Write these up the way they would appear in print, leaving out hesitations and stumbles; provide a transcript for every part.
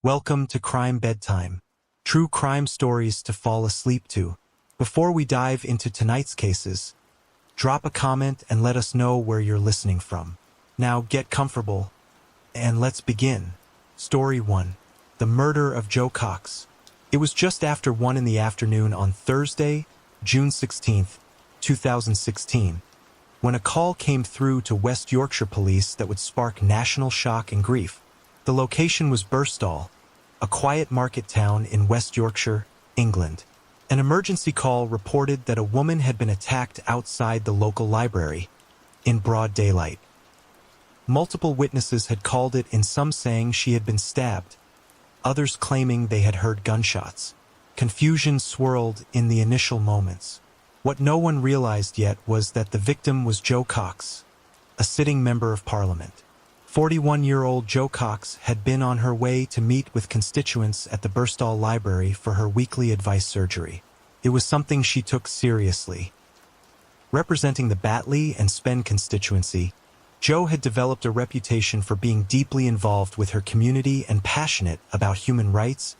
Welcome to Crime Bedtime. True crime stories to fall asleep to. Before we dive into tonight's cases, drop a comment and let us know where you're listening from. Now get comfortable, and let's begin. Story 1. The Murder of Joe Cox. It was just after 1 in the afternoon on Thursday, June 16th, 2016, when a call came through to West Yorkshire Police that would spark national shock and grief. The location was Birstall, a quiet market town in West Yorkshire, England. An emergency call reported that a woman had been attacked outside the local library, in broad daylight. Multiple witnesses had called it, in some saying she had been stabbed, others claiming they had heard gunshots. Confusion swirled in the initial moments. What no one realized yet was that the victim was Joe Cox, a sitting member of Parliament. 41-year-old Joe Cox had been on her way to meet with constituents at the Birstall Library for her weekly advice surgery. It was something she took seriously. Representing the Batley and Spen constituency, Joe had developed a reputation for being deeply involved with her community and passionate about human rights,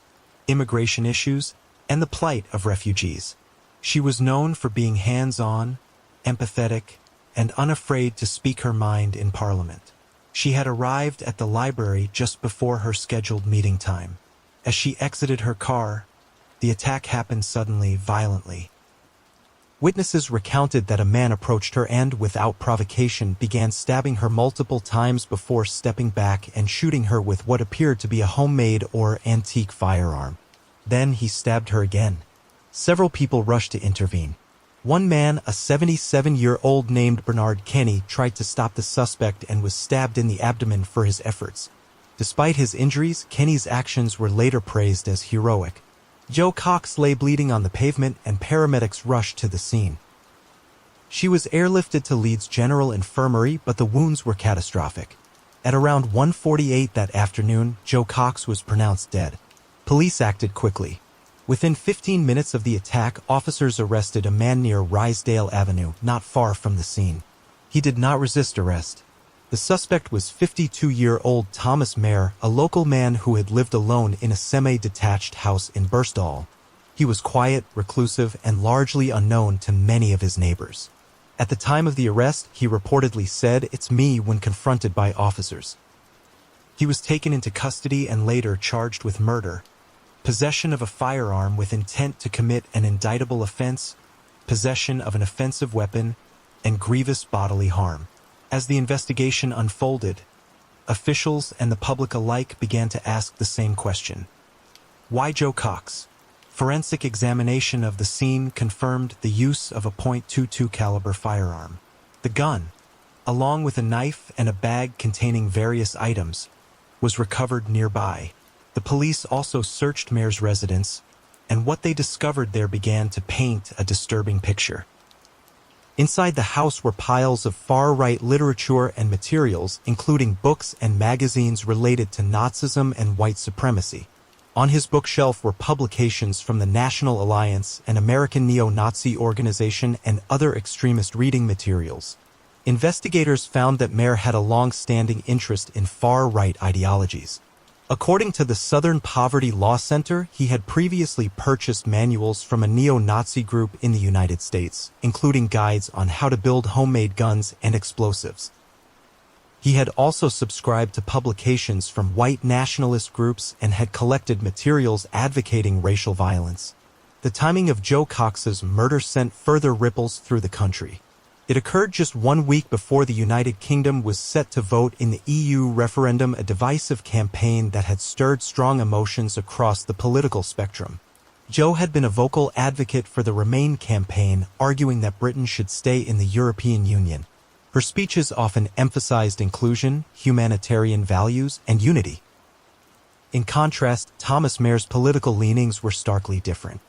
immigration issues, and the plight of refugees. She was known for being hands-on, empathetic, and unafraid to speak her mind in Parliament. She had arrived at the library just before her scheduled meeting time. As she exited her car, the attack happened suddenly, violently. Witnesses recounted that a man approached her and, without provocation, began stabbing her multiple times before stepping back and shooting her with what appeared to be a homemade or antique firearm. Then he stabbed her again. Several people rushed to intervene. One man, a 77-year-old named Bernard Kenny, tried to stop the suspect and was stabbed in the abdomen for his efforts. Despite his injuries, Kenny's actions were later praised as heroic. Joe Cox lay bleeding on the pavement and paramedics rushed to the scene. She was airlifted to Leeds General Infirmary, but the wounds were catastrophic. At around 1:48 that afternoon, Joe Cox was pronounced dead. Police acted quickly. Within 15 minutes of the attack, officers arrested a man near Rysdale Avenue, not far from the scene. He did not resist arrest. The suspect was 52-year-old Thomas Mayer, a local man who had lived alone in a semi-detached house in Birstall. He was quiet, reclusive, and largely unknown to many of his neighbors. At the time of the arrest, he reportedly said, "It's me," when confronted by officers. He was taken into custody and later charged with murder, possession of a firearm with intent to commit an indictable offense, possession of an offensive weapon, and grievous bodily harm. As the investigation unfolded, officials and the public alike began to ask the same question. Why Joe Cox? Forensic examination of the scene confirmed the use of a .22 caliber firearm. The gun, along with a knife and a bag containing various items, was recovered nearby. The police also searched Mayer's residence, and what they discovered there began to paint a disturbing picture. Inside the house were piles of far-right literature and materials, including books and magazines related to Nazism and white supremacy. On his bookshelf were publications from the National Alliance, an American neo-Nazi organization, and other extremist reading materials. Investigators found that Mayer had a long-standing interest in far-right ideologies. According to the Southern Poverty Law Center, he had previously purchased manuals from a neo-Nazi group in the United States, including guides on how to build homemade guns and explosives. He had also subscribed to publications from white nationalist groups and had collected materials advocating racial violence. The timing of Joe Cox's murder sent further ripples through the country. It occurred just 1 week before the United Kingdom was set to vote in the EU referendum, a divisive campaign that had stirred strong emotions across the political spectrum. Joe had been a vocal advocate for the Remain campaign, arguing that Britain should stay in the European Union. Her speeches often emphasized inclusion, humanitarian values, and unity. In contrast, Thomas Mayer's political leanings were starkly different.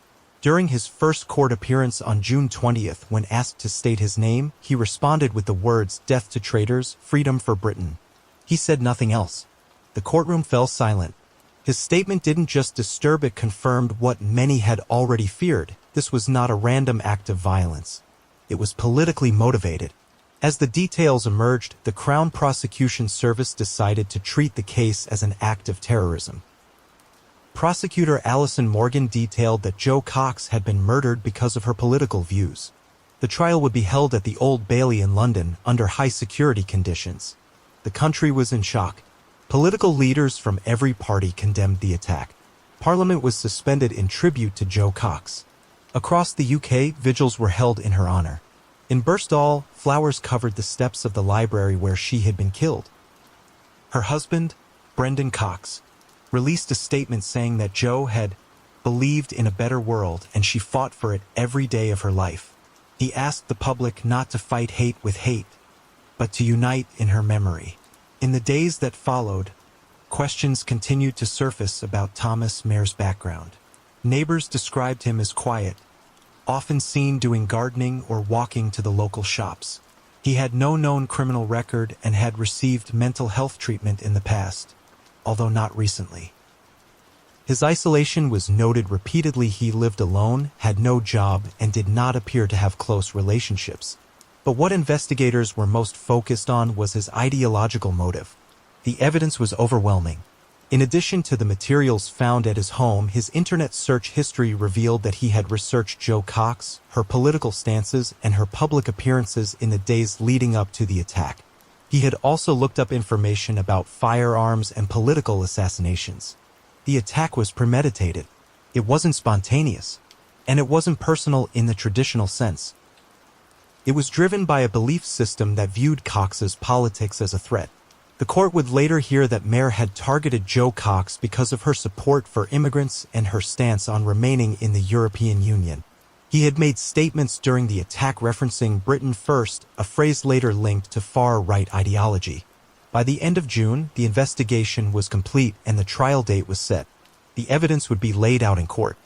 During his first court appearance on June 20th, when asked to state his name, he responded with the words, "Death to traitors, freedom for Britain." He said nothing else. The courtroom fell silent. His statement didn't just disturb, it confirmed what many had already feared. This was not a random act of violence. It was politically motivated. As the details emerged, the Crown Prosecution Service decided to treat the case as an act of terrorism. Prosecutor Allison Morgan detailed that Jo Cox had been murdered because of her political views. The trial would be held at the Old Bailey in London under high security conditions. The country was in shock. Political leaders from every party condemned the attack. Parliament was suspended in tribute to Jo Cox. Across the UK, vigils were held in her honor. In Birstall, flowers covered the steps of the library where she had been killed. Her husband, Brendan Cox, released a statement saying that Jo had believed in a better world and she fought for it every day of her life. He asked the public not to fight hate with hate, but to unite in her memory. In the days that followed, questions continued to surface about Thomas Mayer's background. Neighbors described him as quiet, often seen doing gardening or walking to the local shops. He had no known criminal record and had received mental health treatment in the past, although not recently. His isolation was noted repeatedly. He lived alone, had no job, and did not appear to have close relationships. But what investigators were most focused on was his ideological motive. The evidence was overwhelming. In addition to the materials found at his home, his internet search history revealed that he had researched Jo Cox, her political stances, and her public appearances in the days leading up to the attack. He had also looked up information about firearms and political assassinations. The attack was premeditated. It wasn't spontaneous. And it wasn't personal in the traditional sense. It was driven by a belief system that viewed Cox's politics as a threat. The court would later hear that Mayer had targeted Jo Cox because of her support for immigrants and her stance on remaining in the European Union. He had made statements during the attack referencing Britain first, a phrase later linked to far-right ideology. By the end of June, the investigation was complete and the trial date was set. The evidence would be laid out in court.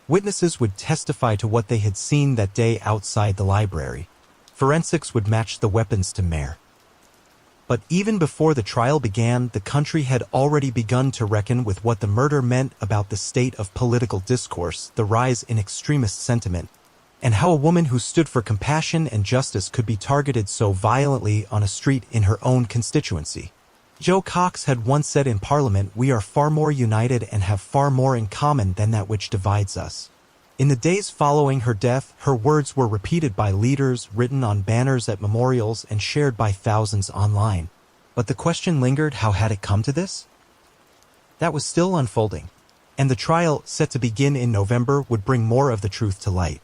Witnesses would testify to what they had seen that day outside the library. Forensics would match the weapons to Mayer. But even before the trial began, the country had already begun to reckon with what the murder meant about the state of political discourse, the rise in extremist sentiment, and how a woman who stood for compassion and justice could be targeted so violently on a street in her own constituency. Jo Cox had once said in Parliament, "We are far more united and have far more in common than that which divides us." In the days following her death, her words were repeated by leaders, written on banners at memorials, and shared by thousands online. But the question lingered: how had it come to this? That was still unfolding. And the trial, set to begin in November, would bring more of the truth to light.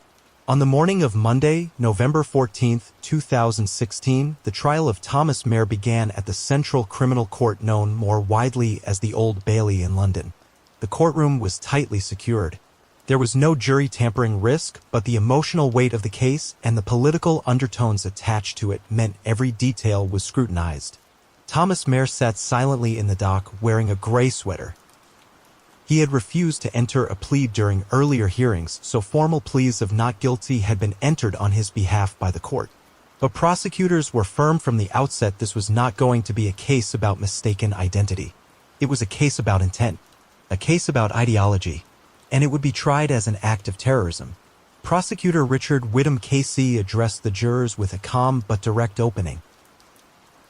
On the morning of Monday, November 14, 2016, the trial of Thomas Mayer began at the Central Criminal Court, known more widely as the Old Bailey in London. The courtroom was tightly secured. There was no jury tampering risk, but the emotional weight of the case and the political undertones attached to it meant every detail was scrutinized. Thomas Mayer sat silently in the dock, wearing a gray sweater. He had refused to enter a plea during earlier hearings, so formal pleas of not guilty had been entered on his behalf by the court. But prosecutors were firm from the outset this was not going to be a case about mistaken identity. It was a case about intent, a case about ideology, and it would be tried as an act of terrorism. Prosecutor Richard Whittam KC addressed the jurors with a calm but direct opening.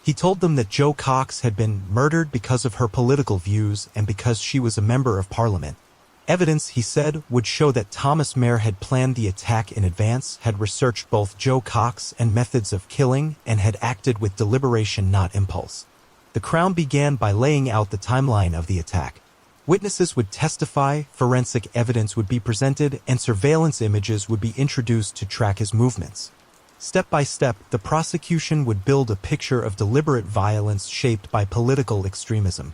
He told them that Jo Cox had been murdered because of her political views and because she was a member of Parliament. Evidence, he said, would show that Thomas Mayer had planned the attack in advance, had researched both Jo Cox and methods of killing, and had acted with deliberation, not impulse. The Crown began by laying out the timeline of the attack. Witnesses would testify, forensic evidence would be presented, and surveillance images would be introduced to track his movements. Step by step, the prosecution would build a picture of deliberate violence shaped by political extremism.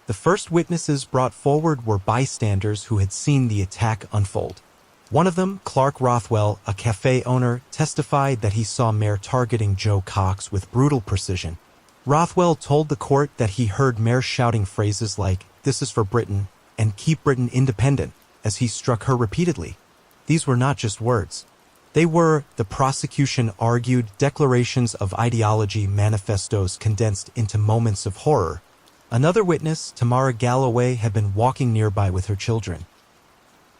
The first witnesses brought forward were bystanders who had seen the attack unfold. One of them, Clark Rothwell, a cafe owner, testified that he saw Mayer targeting Jo Cox with brutal precision. Rothwell told the court that he heard Mayer shouting phrases like, "This is for Britain," and "Keep Britain independent," as he struck her repeatedly. These were not just words. They were, the prosecution argued, declarations of ideology, manifestos condensed into moments of horror. Another witness, Tamara Galloway, had been walking nearby with her children.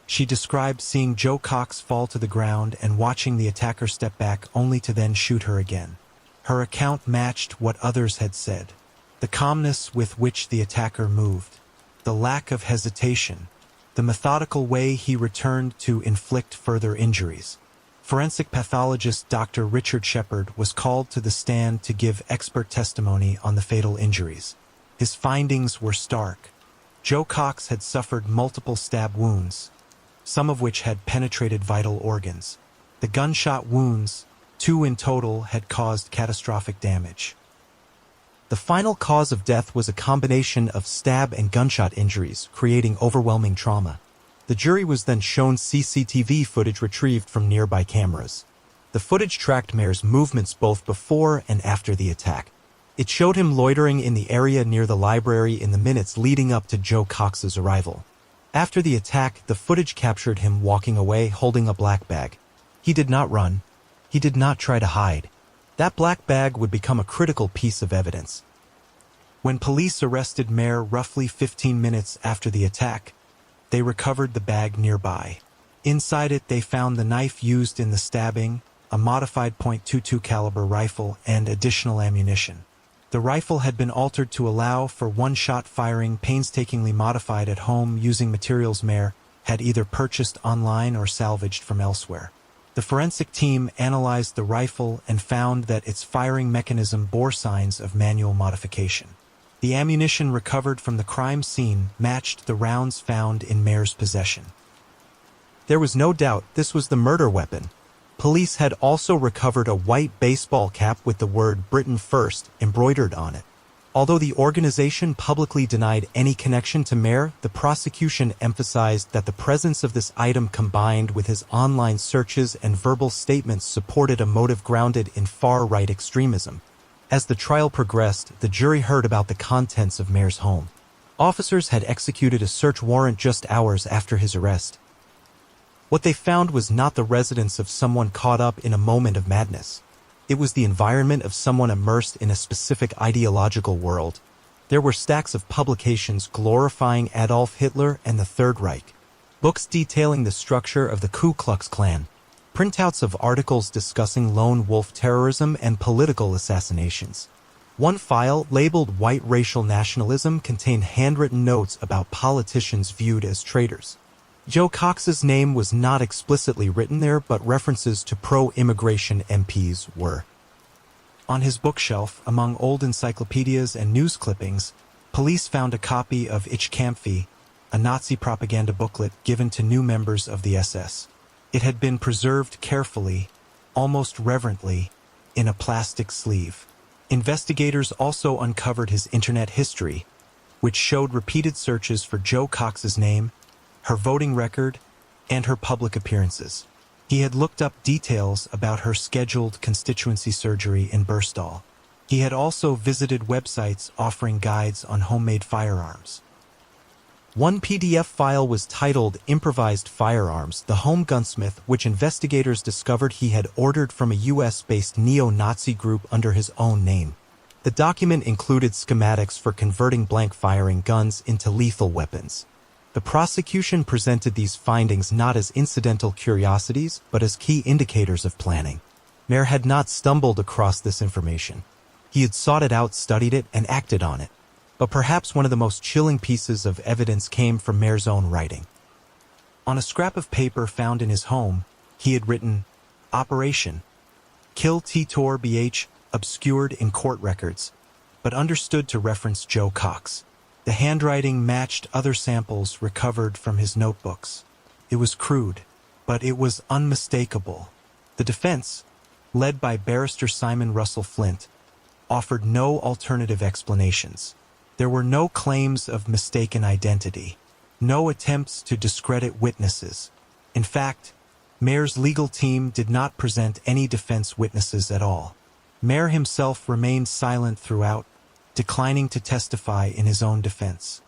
She described seeing Jo Cox fall to the ground and watching the attacker step back only to then shoot her again. Her account matched what others had said. The calmness with which the attacker moved. the lack of hesitation, the methodical way he returned to inflict further injuries. Forensic pathologist Dr. Richard Shepard was called to the stand to give expert testimony on the fatal injuries. His findings were stark. Joe Cox had suffered multiple stab wounds, some of which had penetrated vital organs. The gunshot wounds, 2 in total, had caused catastrophic damage. The final cause of death was a combination of stab and gunshot injuries, creating overwhelming trauma. The jury was then shown CCTV footage retrieved from nearby cameras. The footage tracked Maher's movements both before and after the attack. It showed him loitering in the area near the library in the minutes leading up to Joe Cox's arrival. After the attack, the footage captured him walking away holding a black bag. He did not run. He did not try to hide. That black bag would become a critical piece of evidence. When police arrested Maher roughly 15 minutes after the attack, they recovered the bag nearby. Inside it, they found the knife used in the stabbing, a modified .22 caliber rifle, and additional ammunition. The rifle had been altered to allow for one-shot firing, painstakingly modified at home using materials Maher had either purchased online or salvaged from elsewhere. The forensic team analyzed the rifle and found that its firing mechanism bore signs of manual modification. The ammunition recovered from the crime scene matched the rounds found in Maher's possession. There was no doubt this was the murder weapon. Police had also recovered a white baseball cap with the word "Britain First" embroidered on it. Although the organization publicly denied any connection to Maher, the prosecution emphasized that the presence of this item combined with his online searches and verbal statements supported a motive grounded in far-right extremism. As the trial progressed, the jury heard about the contents of Maher's home. Officers had executed a search warrant just hours after his arrest. What they found was not the residence of someone caught up in a moment of madness. It was the environment of someone immersed in a specific ideological world. There were stacks of publications glorifying Adolf Hitler and the Third Reich, books detailing the structure of the Ku Klux Klan, printouts of articles discussing lone wolf terrorism and political assassinations. One file, labeled White Racial Nationalism, contained handwritten notes about politicians viewed as traitors. Joe Cox's name was not explicitly written there, but references to pro-immigration MPs were. On his bookshelf, among old encyclopedias and news clippings, police found a copy of Ich Kämpfe, a Nazi propaganda booklet given to new members of the SS. It had been preserved carefully, almost reverently, in a plastic sleeve. Investigators also uncovered his internet history, which showed repeated searches for Joe Cox's name, her voting record, and her public appearances. He had looked up details about her scheduled constituency surgery in Burstall. He had also visited websites offering guides on homemade firearms. One PDF file was titled Improvised Firearms, the Home Gunsmith, which investigators discovered he had ordered from a US-based neo-Nazi group under his own name. The document included schematics for converting blank-firing guns into lethal weapons. The prosecution presented these findings not as incidental curiosities, but as key indicators of planning. Maher had not stumbled across this information. He had sought it out, studied it, and acted on it. But perhaps one of the most chilling pieces of evidence came from Maher's own writing. On a scrap of paper found in his home, he had written, "Operation. Kill Titor BH," obscured in court records, but understood to reference Joe Cox. The handwriting matched other samples recovered from his notebooks. It was crude, but it was unmistakable. The defense, led by Barrister Simon Russell Flint, offered no alternative explanations. There were no claims of mistaken identity, no attempts to discredit witnesses. In fact, Maher's legal team did not present any defense witnesses at all. Maher himself remained silent throughout, declining to testify in his own defense.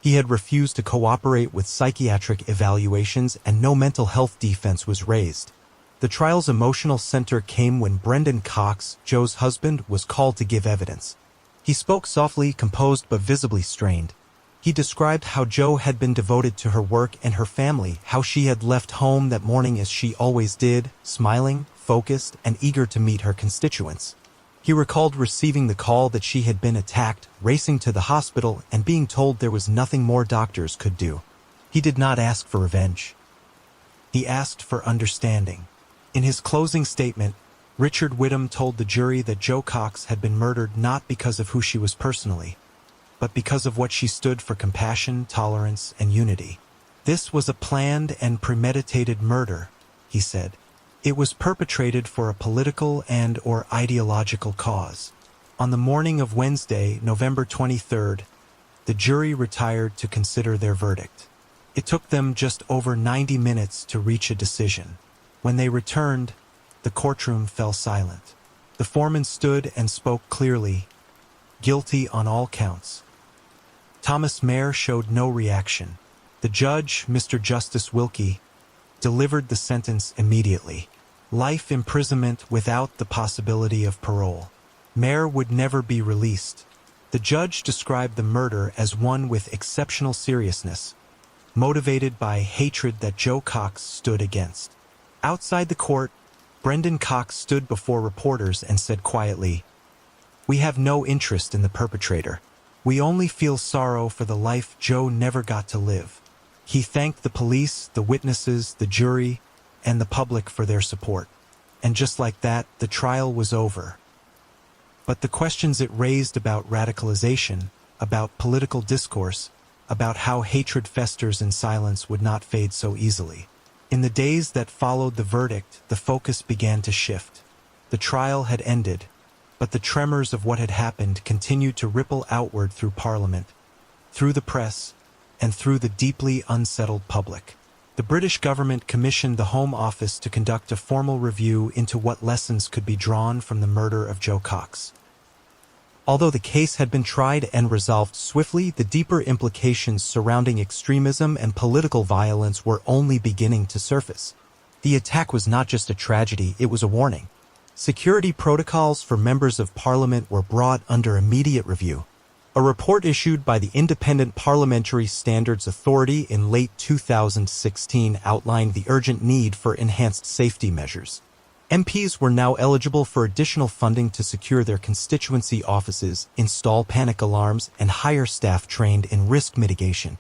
He had refused to cooperate with psychiatric evaluations, and no mental health defense was raised. The trial's emotional center came when Brendan Cox, Joe's husband, was called to give evidence. He spoke softly, composed but visibly strained. He described how Joe had been devoted to her work and her family, how she had left home that morning as she always did, smiling, focused, and eager to meet her constituents. He recalled receiving the call that she had been attacked, racing to the hospital, and being told there was nothing more doctors could do. He did not ask for revenge. He asked for understanding. In his closing statement, Richard Whittam told the jury that Jo Cox had been murdered not because of who she was personally, but because of what she stood for: compassion, tolerance, and unity. This was a planned and premeditated murder, he said. It was perpetrated for a political and/or ideological cause. On the morning of Wednesday, November 23rd, the jury retired to consider their verdict. It took them just over 90 minutes to reach a decision. When they returned, the courtroom fell silent. The foreman stood and spoke clearly, guilty on all counts. Thomas Mayer showed no reaction. The judge, Mr. Justice Wilkie, delivered the sentence immediately. Life imprisonment without the possibility of parole. Mayer would never be released. The judge described the murder as one with exceptional seriousness, motivated by hatred that Jo Cox stood against. Outside the court, Brendan Cox stood before reporters and said quietly, "We have no interest in the perpetrator. We only feel sorrow for the life Jo never got to live." He thanked the police, the witnesses, the jury, and the public for their support. And just like that, the trial was over. But the questions it raised about radicalization, about political discourse, about how hatred festers in silence would not fade so easily. In the days that followed the verdict, the focus began to shift. The trial had ended, but the tremors of what had happened continued to ripple outward through Parliament, through the press, and through the deeply unsettled public. The British government commissioned the Home Office to conduct a formal review into what lessons could be drawn from the murder of Jo Cox. Although the case had been tried and resolved swiftly, the deeper implications surrounding extremism and political violence were only beginning to surface. The attack was not just a tragedy, it was a warning. Security protocols for members of Parliament were brought under immediate review. A report issued by the Independent Parliamentary Standards Authority in late 2016 outlined the urgent need for enhanced safety measures. MPs were now eligible for additional funding to secure their constituency offices, install panic alarms, and hire staff trained in risk mitigation.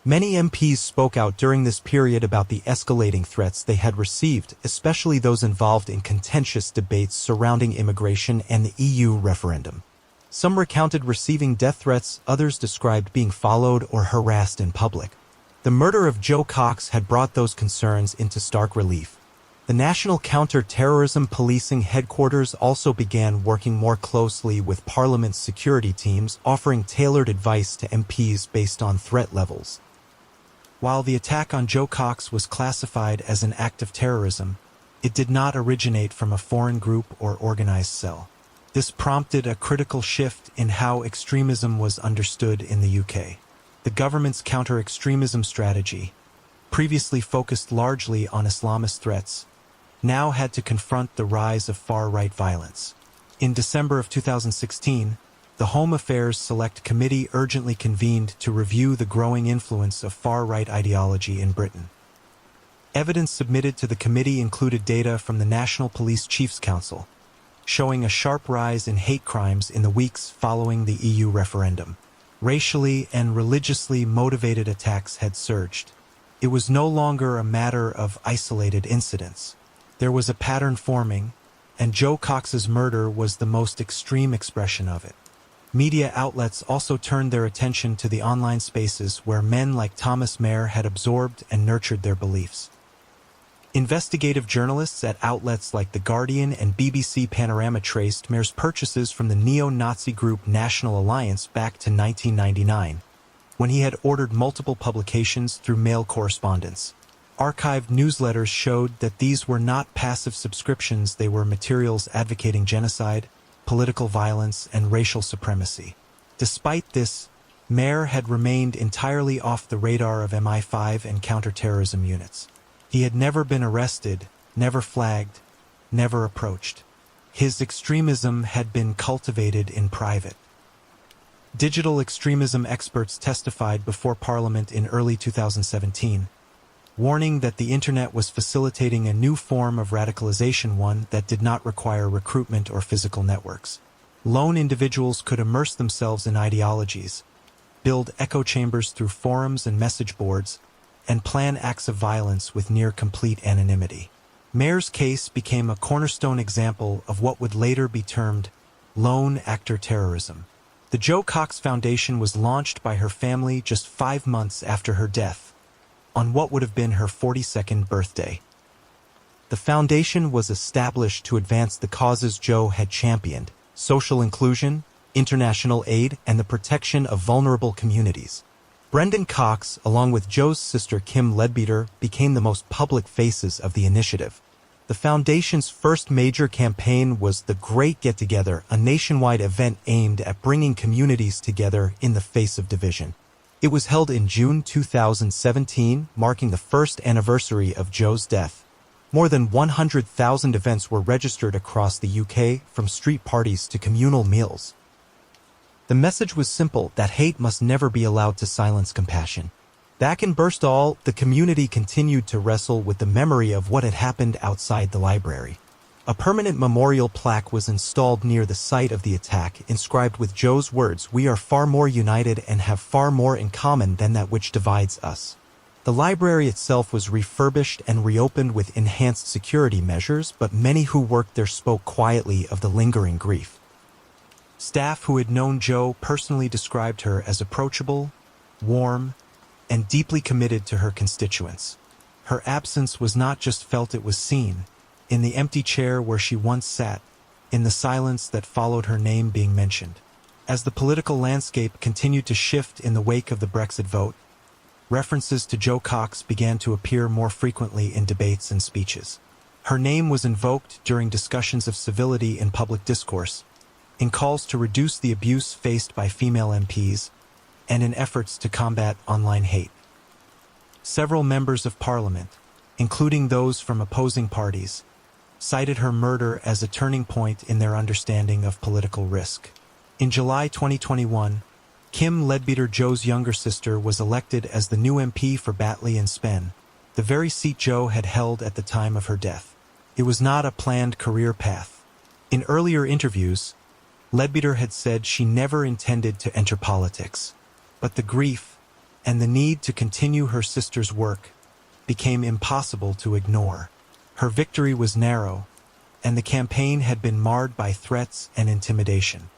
Many MPs spoke out during this period about the escalating threats they had received, especially those involved in contentious debates surrounding immigration and the EU referendum. Some recounted receiving death threats, others described being followed or harassed in public. The murder of Jo Cox had brought those concerns into stark relief. The National Counter-Terrorism Policing Headquarters also began working more closely with Parliament's security teams, offering tailored advice to MPs based on threat levels. While the attack on Jo Cox was classified as an act of terrorism, it did not originate from a foreign group or organized cell. This prompted a critical shift in how extremism was understood in the UK. The government's counter-extremism strategy, previously focused largely on Islamist threats, now had to confront the rise of far-right violence. In December of 2016, the Home Affairs Select Committee urgently convened to review the growing influence of far-right ideology in Britain. Evidence submitted to the committee included data from the National Police Chiefs Council, showing a sharp rise in hate crimes in the weeks following the EU referendum. Racially and religiously motivated attacks had surged. It was no longer a matter of isolated incidents. There was a pattern forming, and Jo Cox's murder was the most extreme expression of it. Media outlets also turned their attention to the online spaces where men like Thomas Mayer had absorbed and nurtured their beliefs. Investigative journalists at outlets like The Guardian and BBC Panorama traced Mayer's purchases from the neo-Nazi group National Alliance back to 1999, when he had ordered multiple publications through mail correspondence. Archived newsletters showed that these were not passive subscriptions, they were materials advocating genocide, political violence, and racial supremacy. Despite this, Mayer had remained entirely off the radar of MI5 and counterterrorism units. He had never been arrested, never flagged, never approached. His extremism had been cultivated in private. Digital extremism experts testified before Parliament in early 2017. warning that the internet was facilitating a new form of radicalization, one that did not require recruitment or physical networks. Lone individuals could immerse themselves in ideologies, build echo chambers through forums and message boards, and plan acts of violence with near-complete anonymity. Mayer's case became a cornerstone example of what would later be termed lone actor terrorism. The Jo Cox Foundation was launched by her family just 5 months after her death, on what would have been her 42nd birthday. The foundation was established to advance the causes Jo had championed: social inclusion, international aid, and the protection of vulnerable communities. Brendan Cox, along with Jo's sister Kim Leadbeater, became the most public faces of the initiative. The foundation's first major campaign was the Great Get Together, a nationwide event aimed at bringing communities together in the face of division. It was held in June 2017, marking the first anniversary of Jo's death. More than 100,000 events were registered across the UK, from street parties to communal meals. The message was simple: that hate must never be allowed to silence compassion. Back in Birstall, the community continued to wrestle with the memory of what had happened outside the library. A permanent memorial plaque was installed near the site of the attack, inscribed with Jo's words, "We are far more united and have far more in common than that which divides us." The library itself was refurbished and reopened with enhanced security measures, but many who worked there spoke quietly of the lingering grief. Staff who had known Jo personally described her as approachable, warm, and deeply committed to her constituents. Her absence was not just felt, it was seen, in the empty chair where she once sat, in the silence that followed her name being mentioned. As the political landscape continued to shift in the wake of the Brexit vote, references to Jo Cox began to appear more frequently in debates and speeches. Her name was invoked during discussions of civility in public discourse, in calls to reduce the abuse faced by female MPs, and in efforts to combat online hate. Several members of Parliament, including those from opposing parties, cited her murder as a turning point in their understanding of political risk. In July 2021, Kim Leadbeater, Jo's younger sister, was elected as the new MP for Batley and Spen, the very seat Jo had held at the time of her death. It was not a planned career path. In earlier interviews, Leadbeater had said she never intended to enter politics, but the grief and the need to continue her sister's work became impossible to ignore. Her victory was narrow, and the campaign had been marred by threats and intimidation.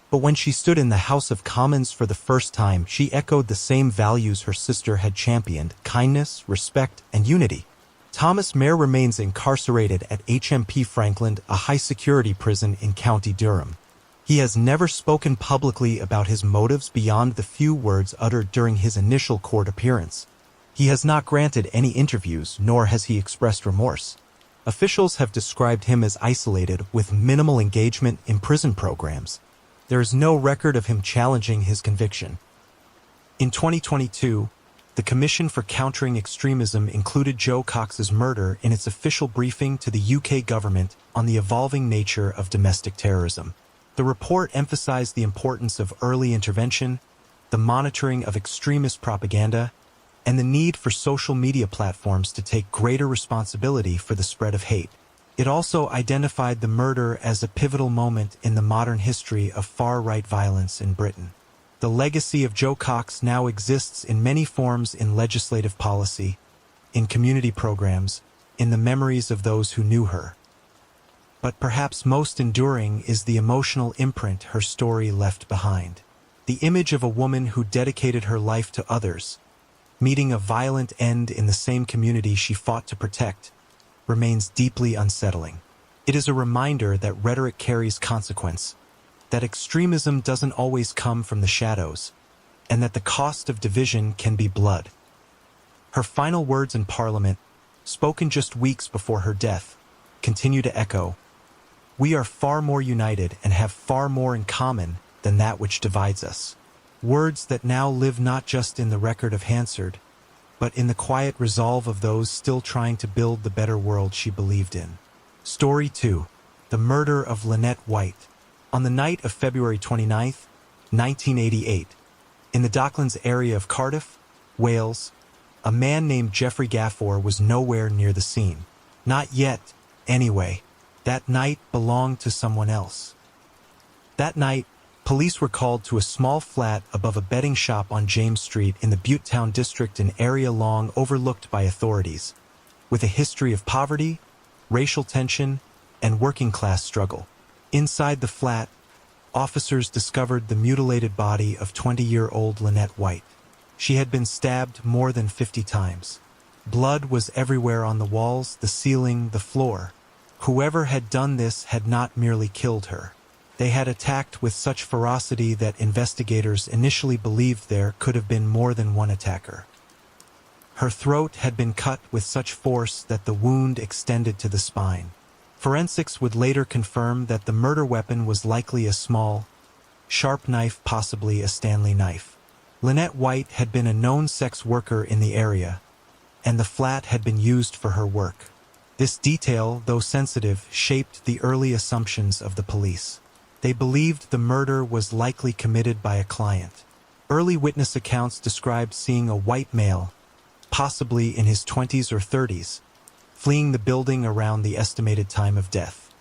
But when she stood in the House of Commons for the first time, she echoed the same values her sister had championed: kindness, respect, and unity. Thomas Mair remains incarcerated at HMP Frankland, a high-security prison in County Durham. He has never spoken publicly about his motives beyond the few words uttered during his initial court appearance. He has not granted any interviews, nor has he expressed remorse. Officials have described him as isolated, with minimal engagement in prison programs. There is no record of him challenging his conviction. In 2022, the Commission for Countering Extremism included Jo Cox's murder in its official briefing to the UK government on the evolving nature of domestic terrorism. The report emphasized the importance of early intervention, the monitoring of extremist propaganda, and the need for social media platforms to take greater responsibility for the spread of hate. It also identified the murder as a pivotal moment in the modern history of far-right violence in Britain. The legacy of Jo Cox now exists in many forms: in legislative policy, in community programs, in the memories of those who knew her. But perhaps most enduring is the emotional imprint her story left behind. The image of a woman who dedicated her life to others, meeting a violent end in the same community she fought to protect, remains deeply unsettling. It is a reminder that rhetoric carries consequence, that extremism doesn't always come from the shadows, and that the cost of division can be blood. Her final words in Parliament, spoken just weeks before her death, continue to echo: "We are far more united and have far more in common than that which divides us." Words that now live not just in the record of Hansard, but in the quiet resolve of those still trying to build the better world she believed in. Story 2. The Murder of Lynette White. On the night of February 29, 1988, in the Docklands area of Cardiff, Wales, A man named Jeffrey Gaffor was nowhere near the scene. Not yet, anyway. That night belonged to someone else. That night, police were called to a small flat above a betting shop on James Street in the Buttetown district, an area long overlooked by authorities, with a history of poverty, racial tension, and working-class struggle. Inside the flat, officers discovered the mutilated body of 20-year-old Lynette White. She had been stabbed more than 50 times. Blood was everywhere on the walls, the ceiling, the floor. Whoever had done this had not merely killed her. They had attacked with such ferocity that investigators initially believed there could have been more than one attacker. Her throat had been cut with such force that the wound extended to the spine. Forensics would later confirm that the murder weapon was likely a small, sharp knife, possibly a Stanley knife. Lynette White had been a known sex worker in the area, and the flat had been used for her work. This detail, though sensitive, shaped the early assumptions of the police. They believed the murder was likely committed by a client. Early witness accounts described seeing a white male, possibly in his 20s or 30s, fleeing the building around the estimated time of death.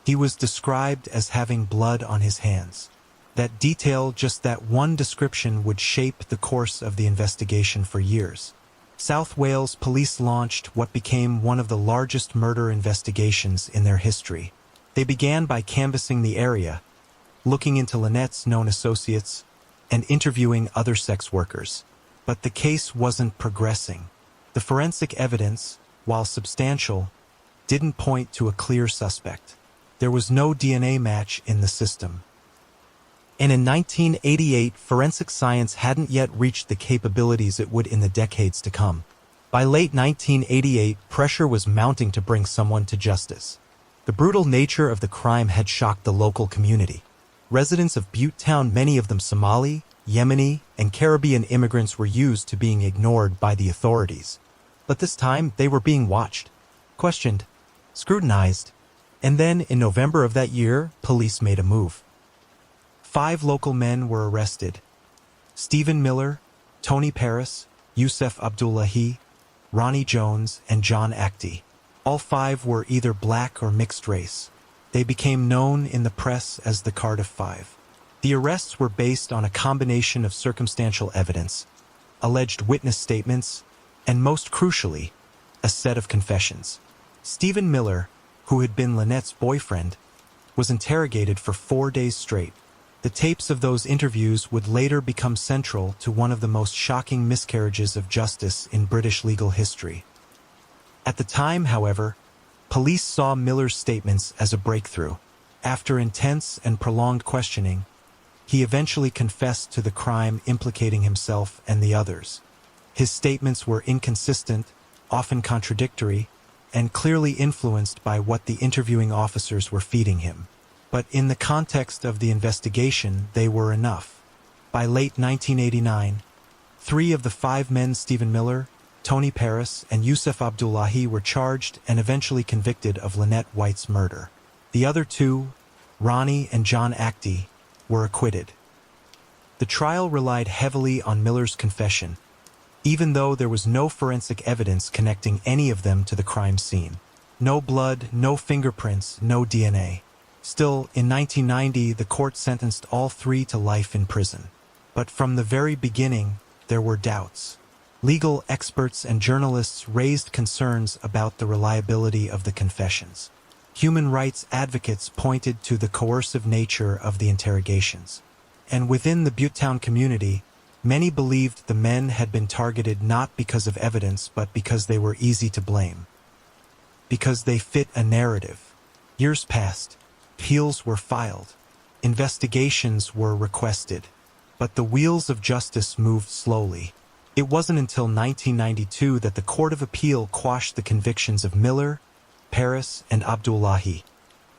He was described as having blood on his hands. That detail, just that one description, would shape the course of the investigation for years. South Wales police launched what became one of the largest murder investigations in their history. They began by canvassing the area, looking into Lynette's known associates, and interviewing other sex workers. But the case wasn't progressing. The forensic evidence, while substantial, didn't point to a clear suspect. There was no DNA match in the system. And in 1988, forensic science hadn't yet reached the capabilities it would in the decades to come. By late 1988, pressure was mounting to bring someone to justice. The brutal nature of the crime had shocked the local community. Residents of Buttetown, many of them Somali, Yemeni, and Caribbean immigrants, were used to being ignored by the authorities. But this time, they were being watched, questioned, scrutinized. And then, in November of that year, police made a move. 5 local men were arrested: Stephen Miller, Tony Paris, Youssef Abdullahi, Ronnie Jones, and John Actie. All 5 were either black or mixed race. They became known in the press as the Cardiff Five. The arrests were based on a combination of circumstantial evidence, alleged witness statements, and most crucially, a set of confessions. Stephen Miller, who had been Lynette's boyfriend, was interrogated for 4 days straight. The tapes of those interviews would later become central to one of the most shocking miscarriages of justice in British legal history. At the time, however, police saw Miller's statements as a breakthrough. After intense and prolonged questioning, he eventually confessed to the crime, implicating himself and the others. His statements were inconsistent, often contradictory, and clearly influenced by what the interviewing officers were feeding him. But in the context of the investigation, they were enough. By late 1989, 3 of the 5 men, Stephen Miller, Tony Paris, and Youssef Abdullahi, were charged and eventually convicted of Lynette White's murder. The other 2, Ronnie and John Actie, were acquitted. The trial relied heavily on Miller's confession, even though there was no forensic evidence connecting any of them to the crime scene. No blood, no fingerprints, no DNA. Still, in 1990, the court sentenced all 3 to life in prison. But from the very beginning, there were doubts. Legal experts and journalists raised concerns about the reliability of the confessions. Human rights advocates pointed to the coercive nature of the interrogations. And within the Buttetown community, many believed the men had been targeted not because of evidence, but because they were easy to blame. Because they fit a narrative. Years passed. Appeals were filed. Investigations were requested. But the wheels of justice moved slowly. It wasn't until 1992 that the Court of Appeal quashed the convictions of Miller, Paris, and Abdullahi,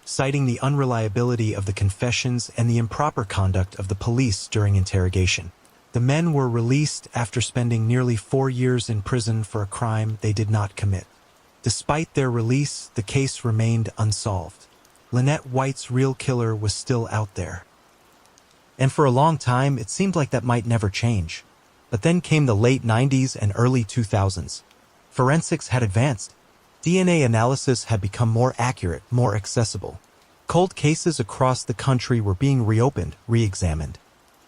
citing the unreliability of the confessions and the improper conduct of the police during interrogation. The men were released after spending nearly 4 years in prison for a crime they did not commit. Despite their release, the case remained unsolved. Lynette White's real killer was still out there. And for a long time, it seemed like that might never change. But then came the late 90s and early 2000s. Forensics had advanced. DNA analysis had become more accurate, more accessible. Cold cases across the country were being reopened, re-examined.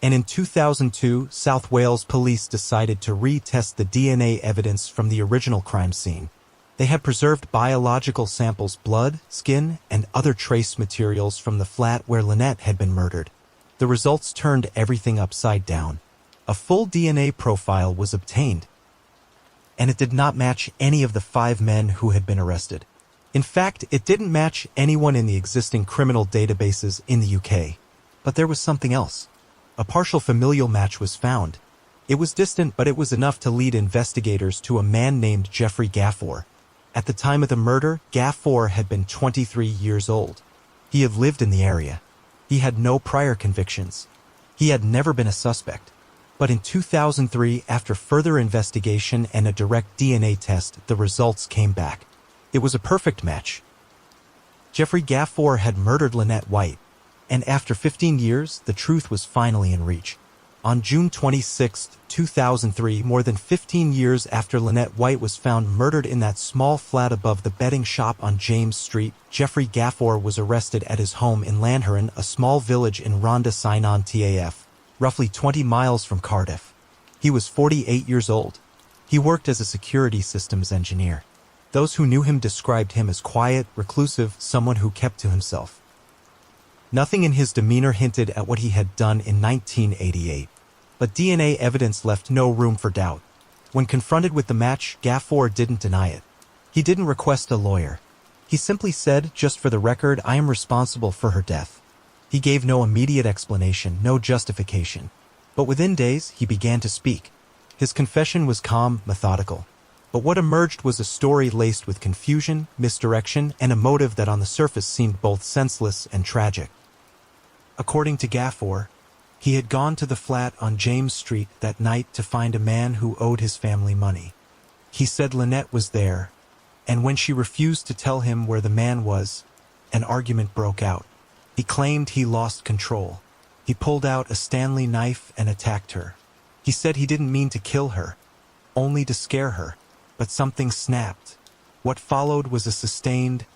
And in 2002, South Wales police decided to retest the DNA evidence from the original crime scene. They had preserved biological samples, blood, skin, and other trace materials from the flat where Lynette had been murdered. The results turned everything upside down. A full DNA profile was obtained, and it did not match any of the 5 men who had been arrested. In fact, it didn't match anyone in the existing criminal databases in the UK. But there was something else. A partial familial match was found. It was distant, but it was enough to lead investigators to a man named Jeffrey Gafford. At the time of the murder, Gafford had been 23 years old. He had lived in the area. He had no prior convictions. He had never been a suspect. But in 2003, after further investigation and a direct DNA test, the results came back. It was a perfect match. Jeffrey Gafford had murdered Lynette White, and after 15 years, the truth was finally in reach. On June 26, 2003, more than 15 years after Lynette White was found murdered in that small flat above the betting shop on James Street, Jeffrey Gafford was arrested at his home in Lanharan, a small village in Rhondda Cynon TAF, roughly 20 miles from Cardiff. He was 48 years old. He worked as a security systems engineer. Those who knew him described him as quiet, reclusive, someone who kept to himself. Nothing in his demeanor hinted at what he had done in 1988. But DNA evidence left no room for doubt. When confronted with the match, Gafford didn't deny it. He didn't request a lawyer. He simply said, "Just for the record, I am responsible for her death." He gave no immediate explanation, no justification. But within days, he began to speak. His confession was calm, methodical. But what emerged was a story laced with confusion, misdirection, and a motive that on the surface seemed both senseless and tragic. According to Gafford, he had gone to the flat on James Street that night to find a man who owed his family money. He said Lynette was there, and when she refused to tell him where the man was, an argument broke out. He claimed he lost control. He pulled out a Stanley knife and attacked her. He said he didn't mean to kill her, only to scare her. But something snapped. What followed was a sustained,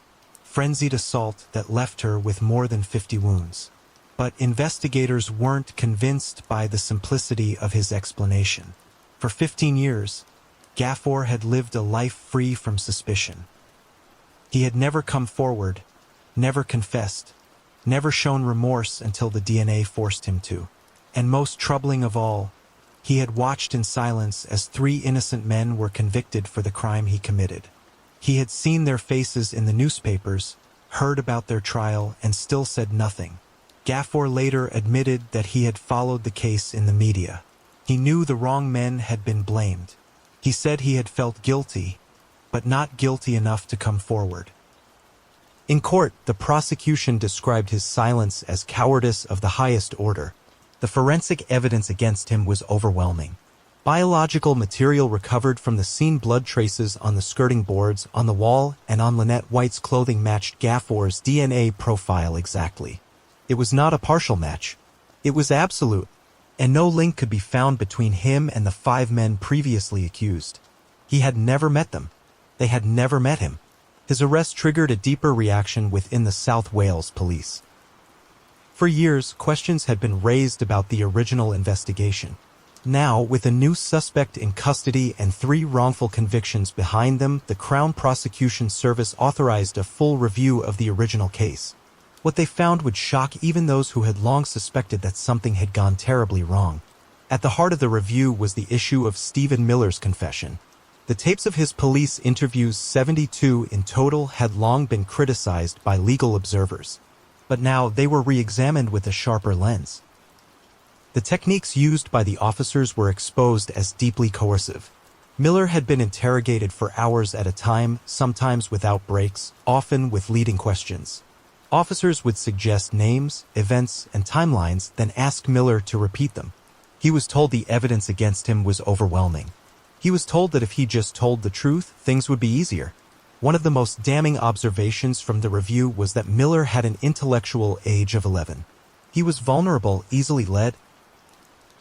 frenzied assault that left her with more than 50 wounds. But investigators weren't convinced by the simplicity of his explanation. For 15 years, Gafford had lived a life free from suspicion. He had never come forward, never confessed, never shown remorse until the DNA forced him to. And most troubling of all, he had watched in silence as 3 innocent men were convicted for the crime he committed. He had seen their faces in the newspapers, heard about their trial, and still said nothing. Gafford later admitted that he had followed the case in the media. He knew the wrong men had been blamed. He said he had felt guilty, but not guilty enough to come forward. In court, the prosecution described his silence as cowardice of the highest order. The forensic evidence against him was overwhelming. Biological material recovered from the scene, blood traces on the skirting boards, on the wall, and on Lynette White's clothing matched Gafford's DNA profile exactly. It was not a partial match. It was absolute, and no link could be found between him and the 5 men previously accused. He had never met them. They had never met him. His arrest triggered a deeper reaction within the South Wales police. For years, questions had been raised about the original investigation. Now, with a new suspect in custody and 3 wrongful convictions behind them, the Crown Prosecution Service authorized a full review of the original case. What they found would shock even those who had long suspected that something had gone terribly wrong. At the heart of the review was the issue of Stephen Miller's confession. The tapes of his police interviews, 72 in total, had long been criticized by legal observers. But now they were re-examined with a sharper lens. The techniques used by the officers were exposed as deeply coercive. Miller had been interrogated for hours at a time, sometimes without breaks, often with leading questions. Officers would suggest names, events, and timelines, then ask Miller to repeat them. He was told the evidence against him was overwhelming. He was told that if he just told the truth, things would be easier. One of the most damning observations from the review was that Miller had an intellectual age of 11. He was vulnerable, easily led,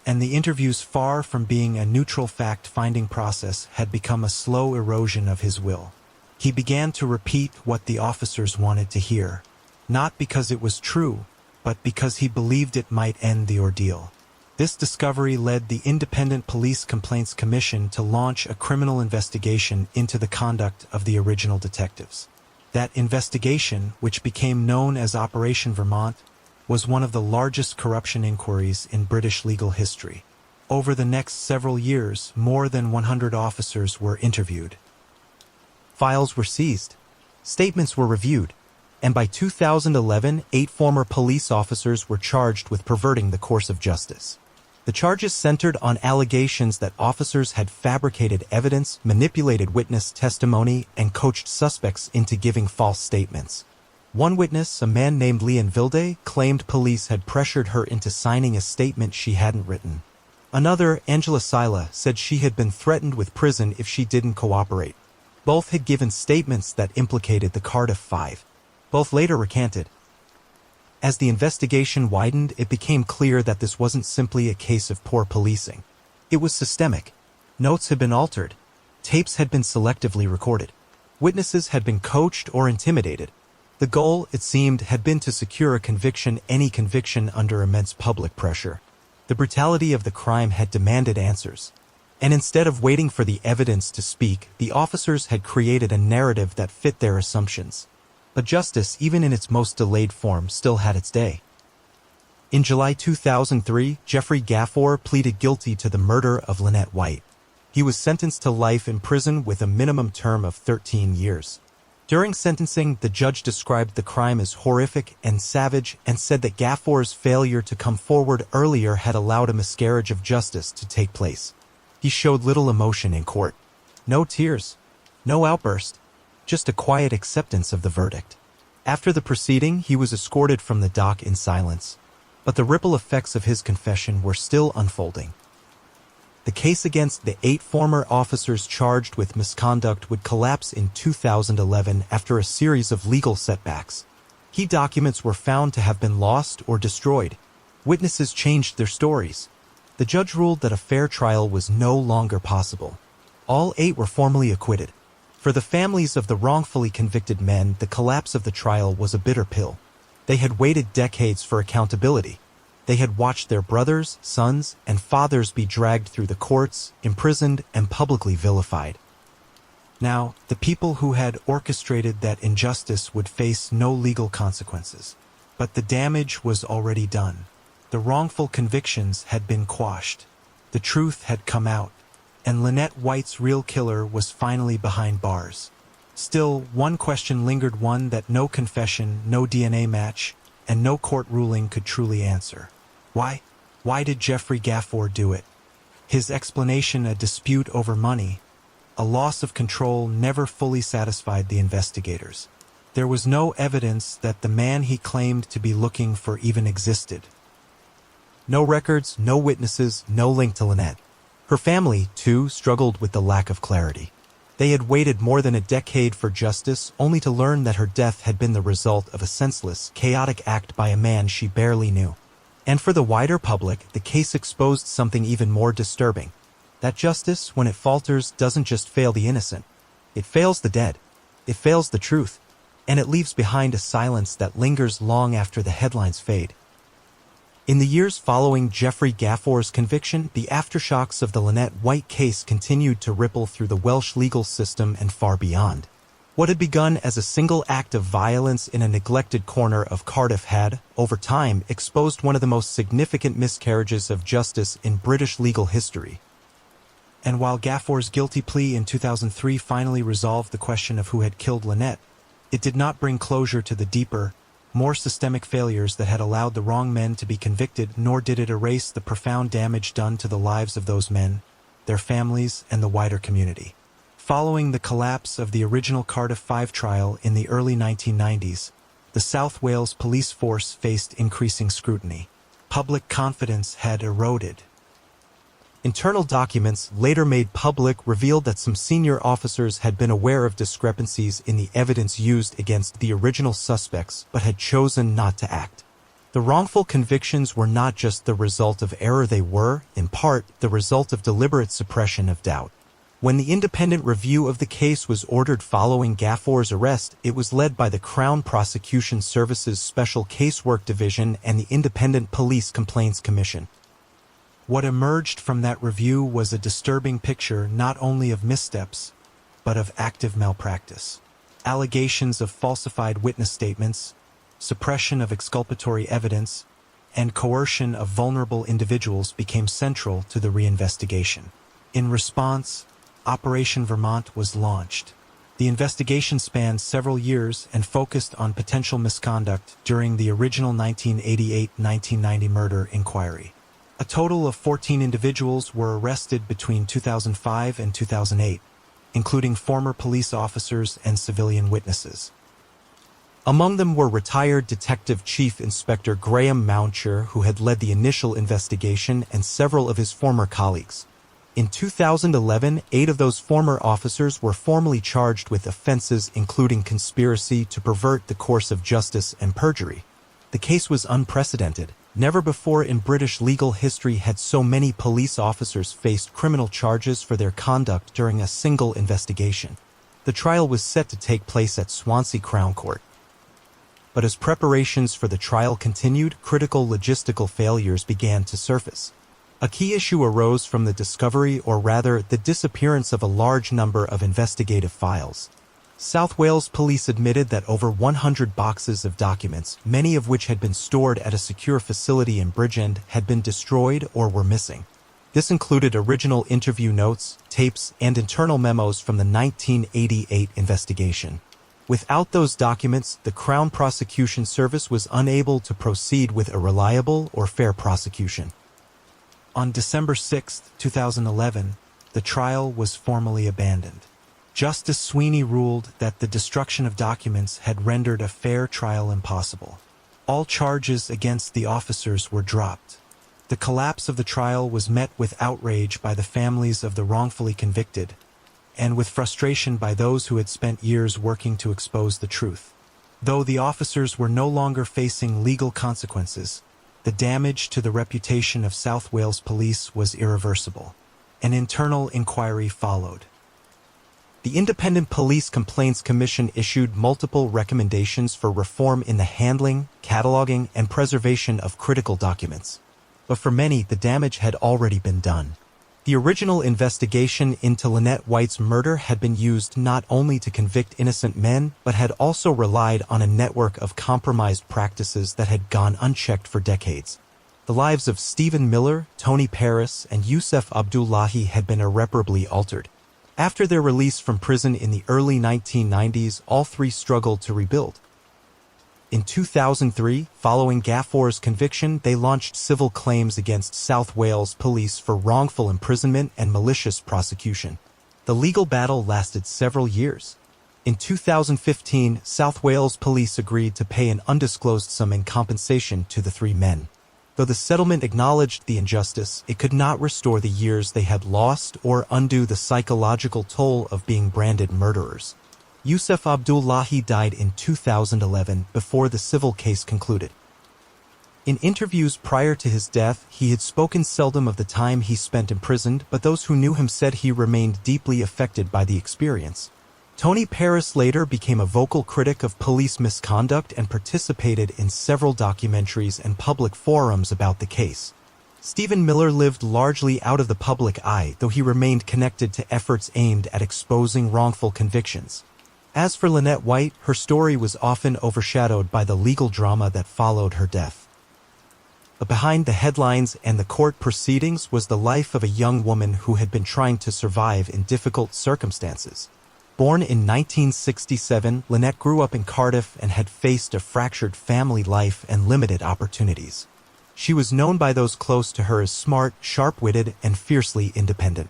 and the interviews, far from being a neutral fact-finding process, had become a slow erosion of his will. He began to repeat what the officers wanted to hear, not because it was true, but because he believed it might end the ordeal. This discovery led the Independent Police Complaints Commission to launch a criminal investigation into the conduct of the original detectives. That investigation, which became known as Operation Vermont, was one of the largest corruption inquiries in British legal history. Over the next several years, more than 100 officers were interviewed. Files were seized, statements were reviewed, and by 2011, 8 former police officers were charged with perverting the course of justice. The charges centered on allegations that officers had fabricated evidence, manipulated witness testimony, and coached suspects into giving false statements. One witness, a man named Leon Vilde, claimed police had pressured her into signing a statement she hadn't written. Another, Angela Sila, said she had been threatened with prison if she didn't cooperate. Both had given statements that implicated the Cardiff Five. Both later recanted. As the investigation widened, it became clear that this wasn't simply a case of poor policing. It was systemic. Notes had been altered. Tapes had been selectively recorded. Witnesses had been coached or intimidated. The goal, it seemed, had been to secure a conviction, any conviction under immense public pressure. The brutality of the crime had demanded answers. And instead of waiting for the evidence to speak, the officers had created a narrative that fit their assumptions. But justice, even in its most delayed form, still had its day. In July 2003, Jeffrey Gaffor pleaded guilty to the murder of Lynette White. He was sentenced to life in prison with a minimum term of 13 years. During sentencing, the judge described the crime as horrific and savage and said that Gaffor's failure to come forward earlier had allowed a miscarriage of justice to take place. He showed little emotion in court. No tears. No outburst. Just a quiet acceptance of the verdict. After the proceeding, he was escorted from the dock in silence. But the ripple effects of his confession were still unfolding. The case against the 8 former officers charged with misconduct would collapse in 2011 after a series of legal setbacks. Key documents were found to have been lost or destroyed. Witnesses changed their stories. The judge ruled that a fair trial was no longer possible. All 8 were formally acquitted. For the families of the wrongfully convicted men, the collapse of the trial was a bitter pill. They had waited decades for accountability. They had watched their brothers, sons, and fathers be dragged through the courts, imprisoned, and publicly vilified. Now, the people who had orchestrated that injustice would face no legal consequences. But the damage was already done. The wrongful convictions had been quashed. The truth had come out. And Lynette White's real killer was finally behind bars. Still, one question lingered, one that no confession, no DNA match, and no court ruling could truly answer. Why? Why did Jeffrey Gaffor do it? His explanation, a dispute over money, a loss of control, never fully satisfied the investigators. There was no evidence that the man he claimed to be looking for even existed. No records, no witnesses, no link to Lynette. Her family, too, struggled with the lack of clarity. They had waited more than a decade for justice, only to learn that her death had been the result of a senseless, chaotic act by a man she barely knew. And for the wider public, the case exposed something even more disturbing. That justice, when it falters, doesn't just fail the innocent. It fails the dead. It fails the truth. And it leaves behind a silence that lingers long after the headlines fade. In the years following Jeffrey Gaffor's conviction, the aftershocks of the Lynette White case continued to ripple through the Welsh legal system and far beyond. What had begun as a single act of violence in a neglected corner of Cardiff had, over time, exposed one of the most significant miscarriages of justice in British legal history. And while Gaffor's guilty plea in 2003 finally resolved the question of who had killed Lynette, it did not bring closure to the deeper, more systemic failures that had allowed the wrong men to be convicted, nor did it erase the profound damage done to the lives of those men, their families, and the wider community. Following the collapse of the original Cardiff 5 trial in the early 1990s, the South Wales police force faced increasing scrutiny. Public confidence had eroded. Internal documents, later made public, revealed that some senior officers had been aware of discrepancies in the evidence used against the original suspects but had chosen not to act. The The wrongful convictions were not just the result of error, they were, in part, the result of deliberate suppression of doubt. When the independent review of the case was ordered following Gaffor's arrest, it was led by the Crown Prosecution Service's Special Casework Division and the Independent Police Complaints Commission. What emerged from that review was a disturbing picture not only of missteps, but of active malpractice. Allegations of falsified witness statements, suppression of exculpatory evidence, and coercion of vulnerable individuals became central to the reinvestigation. In response, Operation Vermont was launched. The investigation spanned several years and focused on potential misconduct during the original 1988-1990 murder inquiry. A total of 14 individuals were arrested between 2005 and 2008, including former police officers and civilian witnesses. Among them were retired Detective Chief Inspector Graham Mouncher, who had led the initial investigation, and several of his former colleagues. In 2011, 8 of those former officers were formally charged with offenses including conspiracy to pervert the course of justice and perjury. The case was unprecedented. Never before in British legal history had so many police officers faced criminal charges for their conduct during a single investigation. The trial was set to take place at Swansea Crown Court. But as preparations for the trial continued, critical logistical failures began to surface. A key issue arose from the discovery, or rather, the disappearance of a large number of investigative files. South Wales Police admitted that over 100 boxes of documents, many of which had been stored at a secure facility in Bridgend, had been destroyed or were missing. This included original interview notes, tapes, and internal memos from the 1988 investigation. Without those documents, the Crown Prosecution Service was unable to proceed with a reliable or fair prosecution. On December 6, 2011, the trial was formally abandoned. Justice Sweeney ruled that the destruction of documents had rendered a fair trial impossible. All charges against the officers were dropped. The collapse of the trial was met with outrage by the families of the wrongfully convicted, and with frustration by those who had spent years working to expose the truth. Though the officers were no longer facing legal consequences, the damage to the reputation of South Wales Police was irreversible. An internal inquiry followed. The Independent Police Complaints Commission issued multiple recommendations for reform in the handling, cataloging, and preservation of critical documents. But for many, the damage had already been done. The original investigation into Lynette White's murder had been used not only to convict innocent men, but had also relied on a network of compromised practices that had gone unchecked for decades. The lives of Stephen Miller, Tony Paris, and Youssef Abdullahi had been irreparably altered. After their release from prison in the early 1990s, all three struggled to rebuild. In 2003, following Gaffor's conviction, they launched civil claims against South Wales Police for wrongful imprisonment and malicious prosecution. The legal battle lasted several years. In 2015, South Wales Police agreed to pay an undisclosed sum in compensation to the 3 men. Though the settlement acknowledged the injustice, it could not restore the years they had lost or undo the psychological toll of being branded murderers. Youssef Abdullahi died in 2011 before the civil case concluded. In interviews prior to his death, he had spoken seldom of the time he spent imprisoned, but those who knew him said he remained deeply affected by the experience. Tony Paris later became a vocal critic of police misconduct and participated in several documentaries and public forums about the case. Stephen Miller lived largely out of the public eye, though he remained connected to efforts aimed at exposing wrongful convictions. As for Lynette White, her story was often overshadowed by the legal drama that followed her death. But behind the headlines and the court proceedings was the life of a young woman who had been trying to survive in difficult circumstances. Born in 1967, Lynette grew up in Cardiff and had faced a fractured family life and limited opportunities. She was known by those close to her as smart, sharp-witted, and fiercely independent.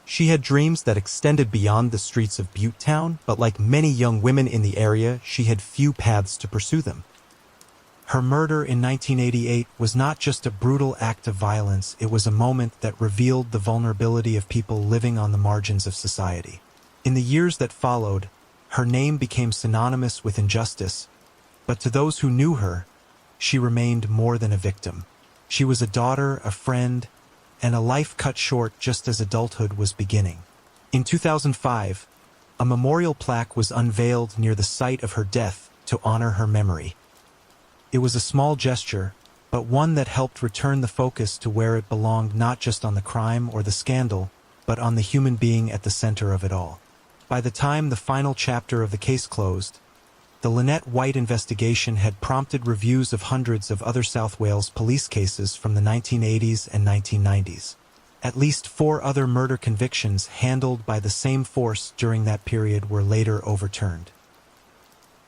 She had dreams that extended beyond the streets of Butte Town, but like many young women in the area, she had few paths to pursue them. Her murder in 1988 was not just a brutal act of violence, it was a moment that revealed the vulnerability of people living on the margins of society. In the years that followed, her name became synonymous with injustice, but to those who knew her, she remained more than a victim. She was a daughter, a friend, and a life cut short just as adulthood was beginning. In 2005, a memorial plaque was unveiled near the site of her death to honor her memory. It was a small gesture, but one that helped return the focus to where it belonged, not just on the crime or the scandal, but on the human being at the center of it all. By the time the final chapter of the case closed, the Lynette White investigation had prompted reviews of hundreds of other South Wales police cases from the 1980s and 1990s. At least 4 other murder convictions handled by the same force during that period were later overturned.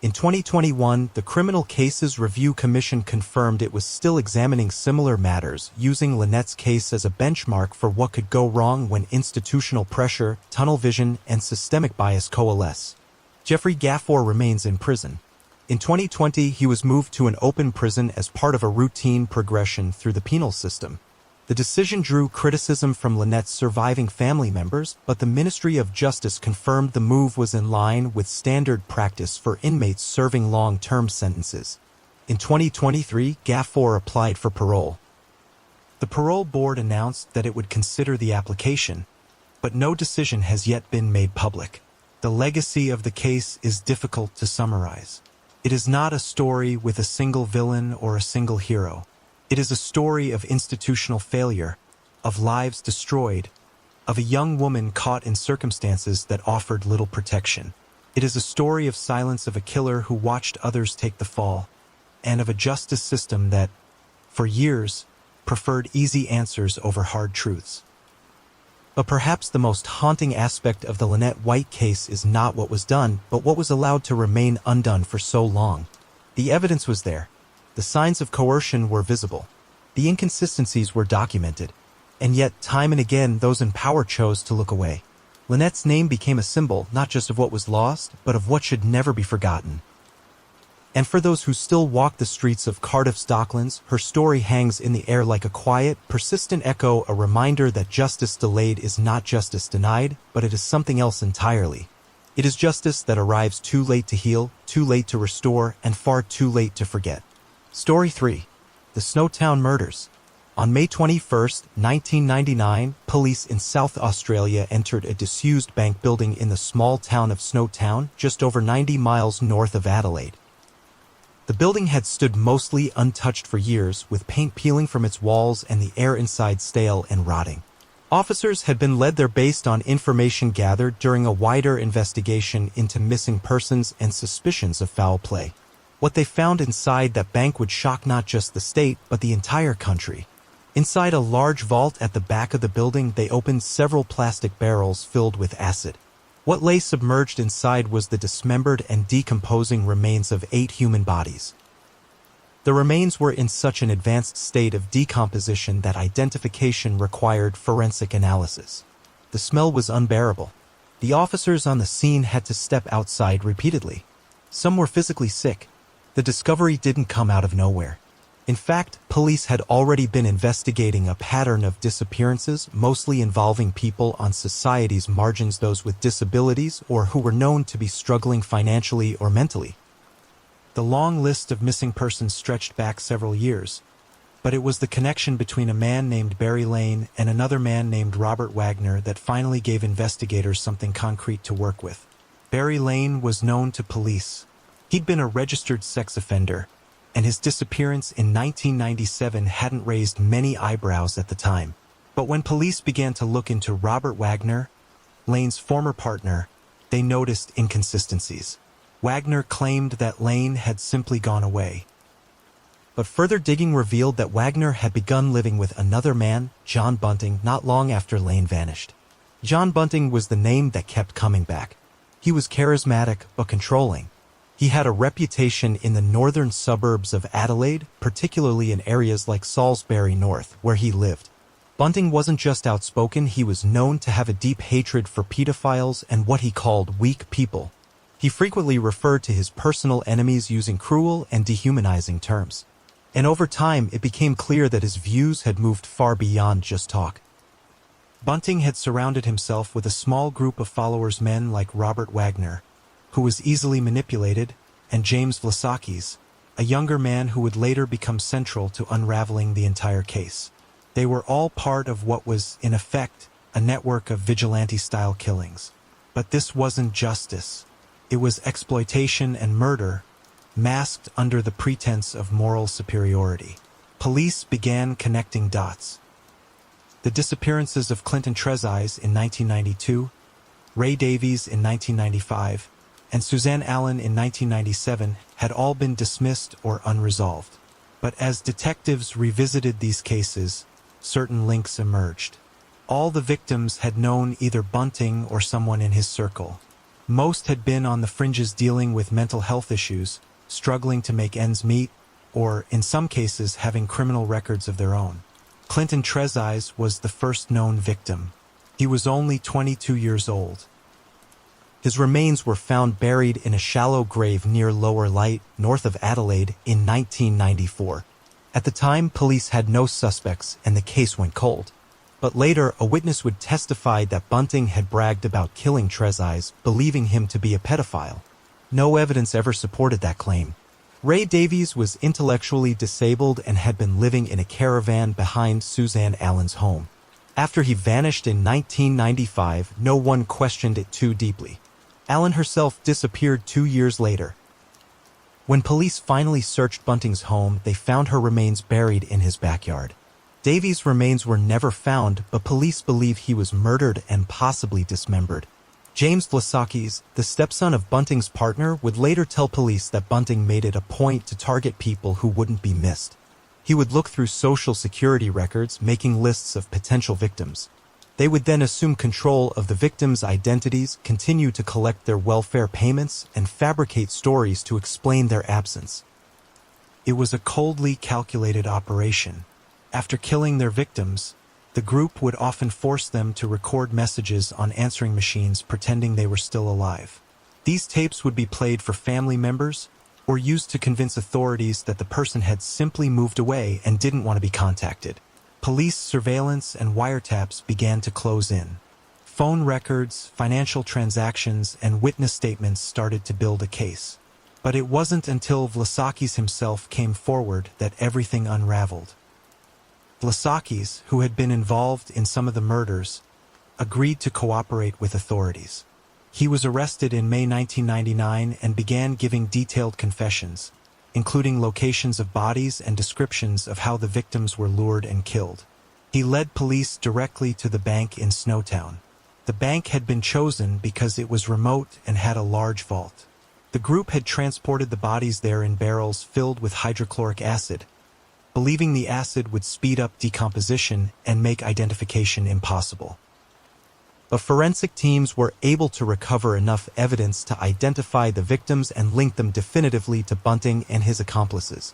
In 2021, the Criminal Cases Review Commission confirmed it was still examining similar matters, using Lynette's case as a benchmark for what could go wrong when institutional pressure, tunnel vision, and systemic bias coalesce. Jeffrey Gafford remains in prison. In 2020, he was moved to an open prison as part of a routine progression through the penal system. The decision drew criticism from Lynette's surviving family members, but the Ministry of Justice confirmed the move was in line with standard practice for inmates serving long-term sentences. In 2023, Gafford applied for parole. The parole board announced that it would consider the application, but no decision has yet been made public. The legacy of the case is difficult to summarize. It is not a story with a single villain or a single hero. It is a story of institutional failure, of lives destroyed, of a young woman caught in circumstances that offered little protection. It is a story of silence, of a killer who watched others take the fall, and of a justice system that, for years, preferred easy answers over hard truths. But perhaps the most haunting aspect of the Lynette White case is not what was done, but what was allowed to remain undone for so long. The evidence was there. The signs of coercion were visible. The inconsistencies were documented. And yet, time and again, those in power chose to look away. Lynette's name became a symbol, not just of what was lost, but of what should never be forgotten. And for those who still walk the streets of Cardiff's Docklands, her story hangs in the air like a quiet, persistent echo, a reminder that justice delayed is not justice denied, but it is something else entirely. It is justice that arrives too late to heal, too late to restore, and far too late to forget. Story 3. The Snowtown Murders. On May 21, 1999, police in South Australia entered a disused bank building in the small town of Snowtown, just over 90 miles north of Adelaide. The building had stood mostly untouched for years, with paint peeling from its walls and the air inside stale and rotting. Officers had been led there based on information gathered during a wider investigation into missing persons and suspicions of foul play. What they found inside that bank would shock not just the state, but the entire country. Inside a large vault at the back of the building, they opened several plastic barrels filled with acid. What lay submerged inside was the dismembered and decomposing remains of 8 human bodies. The remains were in such an advanced state of decomposition that identification required forensic analysis. The smell was unbearable. The officers on the scene had to step outside repeatedly. Some were physically sick. The discovery didn't come out of nowhere. In fact, police had already been investigating a pattern of disappearances, mostly involving people on society's margins, those with disabilities or who were known to be struggling financially or mentally. The long list of missing persons stretched back several years, but it was the connection between a man named Barry Lane and another man named Robert Wagner that finally gave investigators something concrete to work with. Barry Lane was known to police. He'd been a registered sex offender, and his disappearance in 1997 hadn't raised many eyebrows at the time. But when police began to look into Robert Wagner, Lane's former partner, they noticed inconsistencies. Wagner claimed that Lane had simply gone away. But further digging revealed that Wagner had begun living with another man, John Bunting, not long after Lane vanished. John Bunting was the name that kept coming back. He was charismatic but controlling. He had a reputation in the northern suburbs of Adelaide, particularly in areas like Salisbury North, where he lived. Bunting wasn't just outspoken, he was known to have a deep hatred for pedophiles and what he called weak people. He frequently referred to his personal enemies using cruel and dehumanizing terms. And over time, it became clear that his views had moved far beyond just talk. Bunting had surrounded himself with a small group of followers, men like Robert Wagner, who was easily manipulated, and James Vlasakis, a younger man who would later become central to unraveling the entire case. They were all part of what was, in effect, a network of vigilante-style killings. But this wasn't justice. It was exploitation and murder, masked under the pretense of moral superiority. Police began connecting dots. The disappearances of Clinton Trezise in 1992, Ray Davies in 1995, and Suzanne Allen in 1997 had all been dismissed or unresolved. But as detectives revisited these cases, certain links emerged. All the victims had known either Bunting or someone in his circle. Most had been on the fringes dealing with mental health issues, struggling to make ends meet, or, in some cases, having criminal records of their own. Clinton Trezise was the first known victim. He was only 22 years old. His remains were found buried in a shallow grave near Lower Light, north of Adelaide, in 1994. At the time, police had no suspects and the case went cold. But later, a witness would testify that Bunting had bragged about killing Trezise, believing him to be a pedophile. No evidence ever supported that claim. Ray Davies was intellectually disabled and had been living in a caravan behind Suzanne Allen's home. After he vanished in 1995, no one questioned it too deeply. Allen herself disappeared 2 years later. When police finally searched Bunting's home, they found her remains buried in his backyard. Davies' remains were never found, but police believe he was murdered and possibly dismembered. James Vlasakis, the stepson of Bunting's partner, would later tell police that Bunting made it a point to target people who wouldn't be missed. He would look through social security records, making lists of potential victims. They would then assume control of the victims' identities, continue to collect their welfare payments, and fabricate stories to explain their absence. It was a coldly calculated operation. After killing their victims, the group would often force them to record messages on answering machines pretending they were still alive. These tapes would be played for family members or used to convince authorities that the person had simply moved away and didn't want to be contacted. Police surveillance and wiretaps began to close in. Phone records, financial transactions, and witness statements started to build a case. But it wasn't until Vlasakis himself came forward that everything unraveled. Vlasakis, who had been involved in some of the murders, agreed to cooperate with authorities. He was arrested in May 1999 and began giving detailed confessions, including locations of bodies and descriptions of how the victims were lured and killed. He led police directly to the bank in Snowtown. The bank had been chosen because it was remote and had a large vault. The group had transported the bodies there in barrels filled with hydrochloric acid, believing the acid would speed up decomposition and make identification impossible. But forensic teams were able to recover enough evidence to identify the victims and link them definitively to Bunting and his accomplices.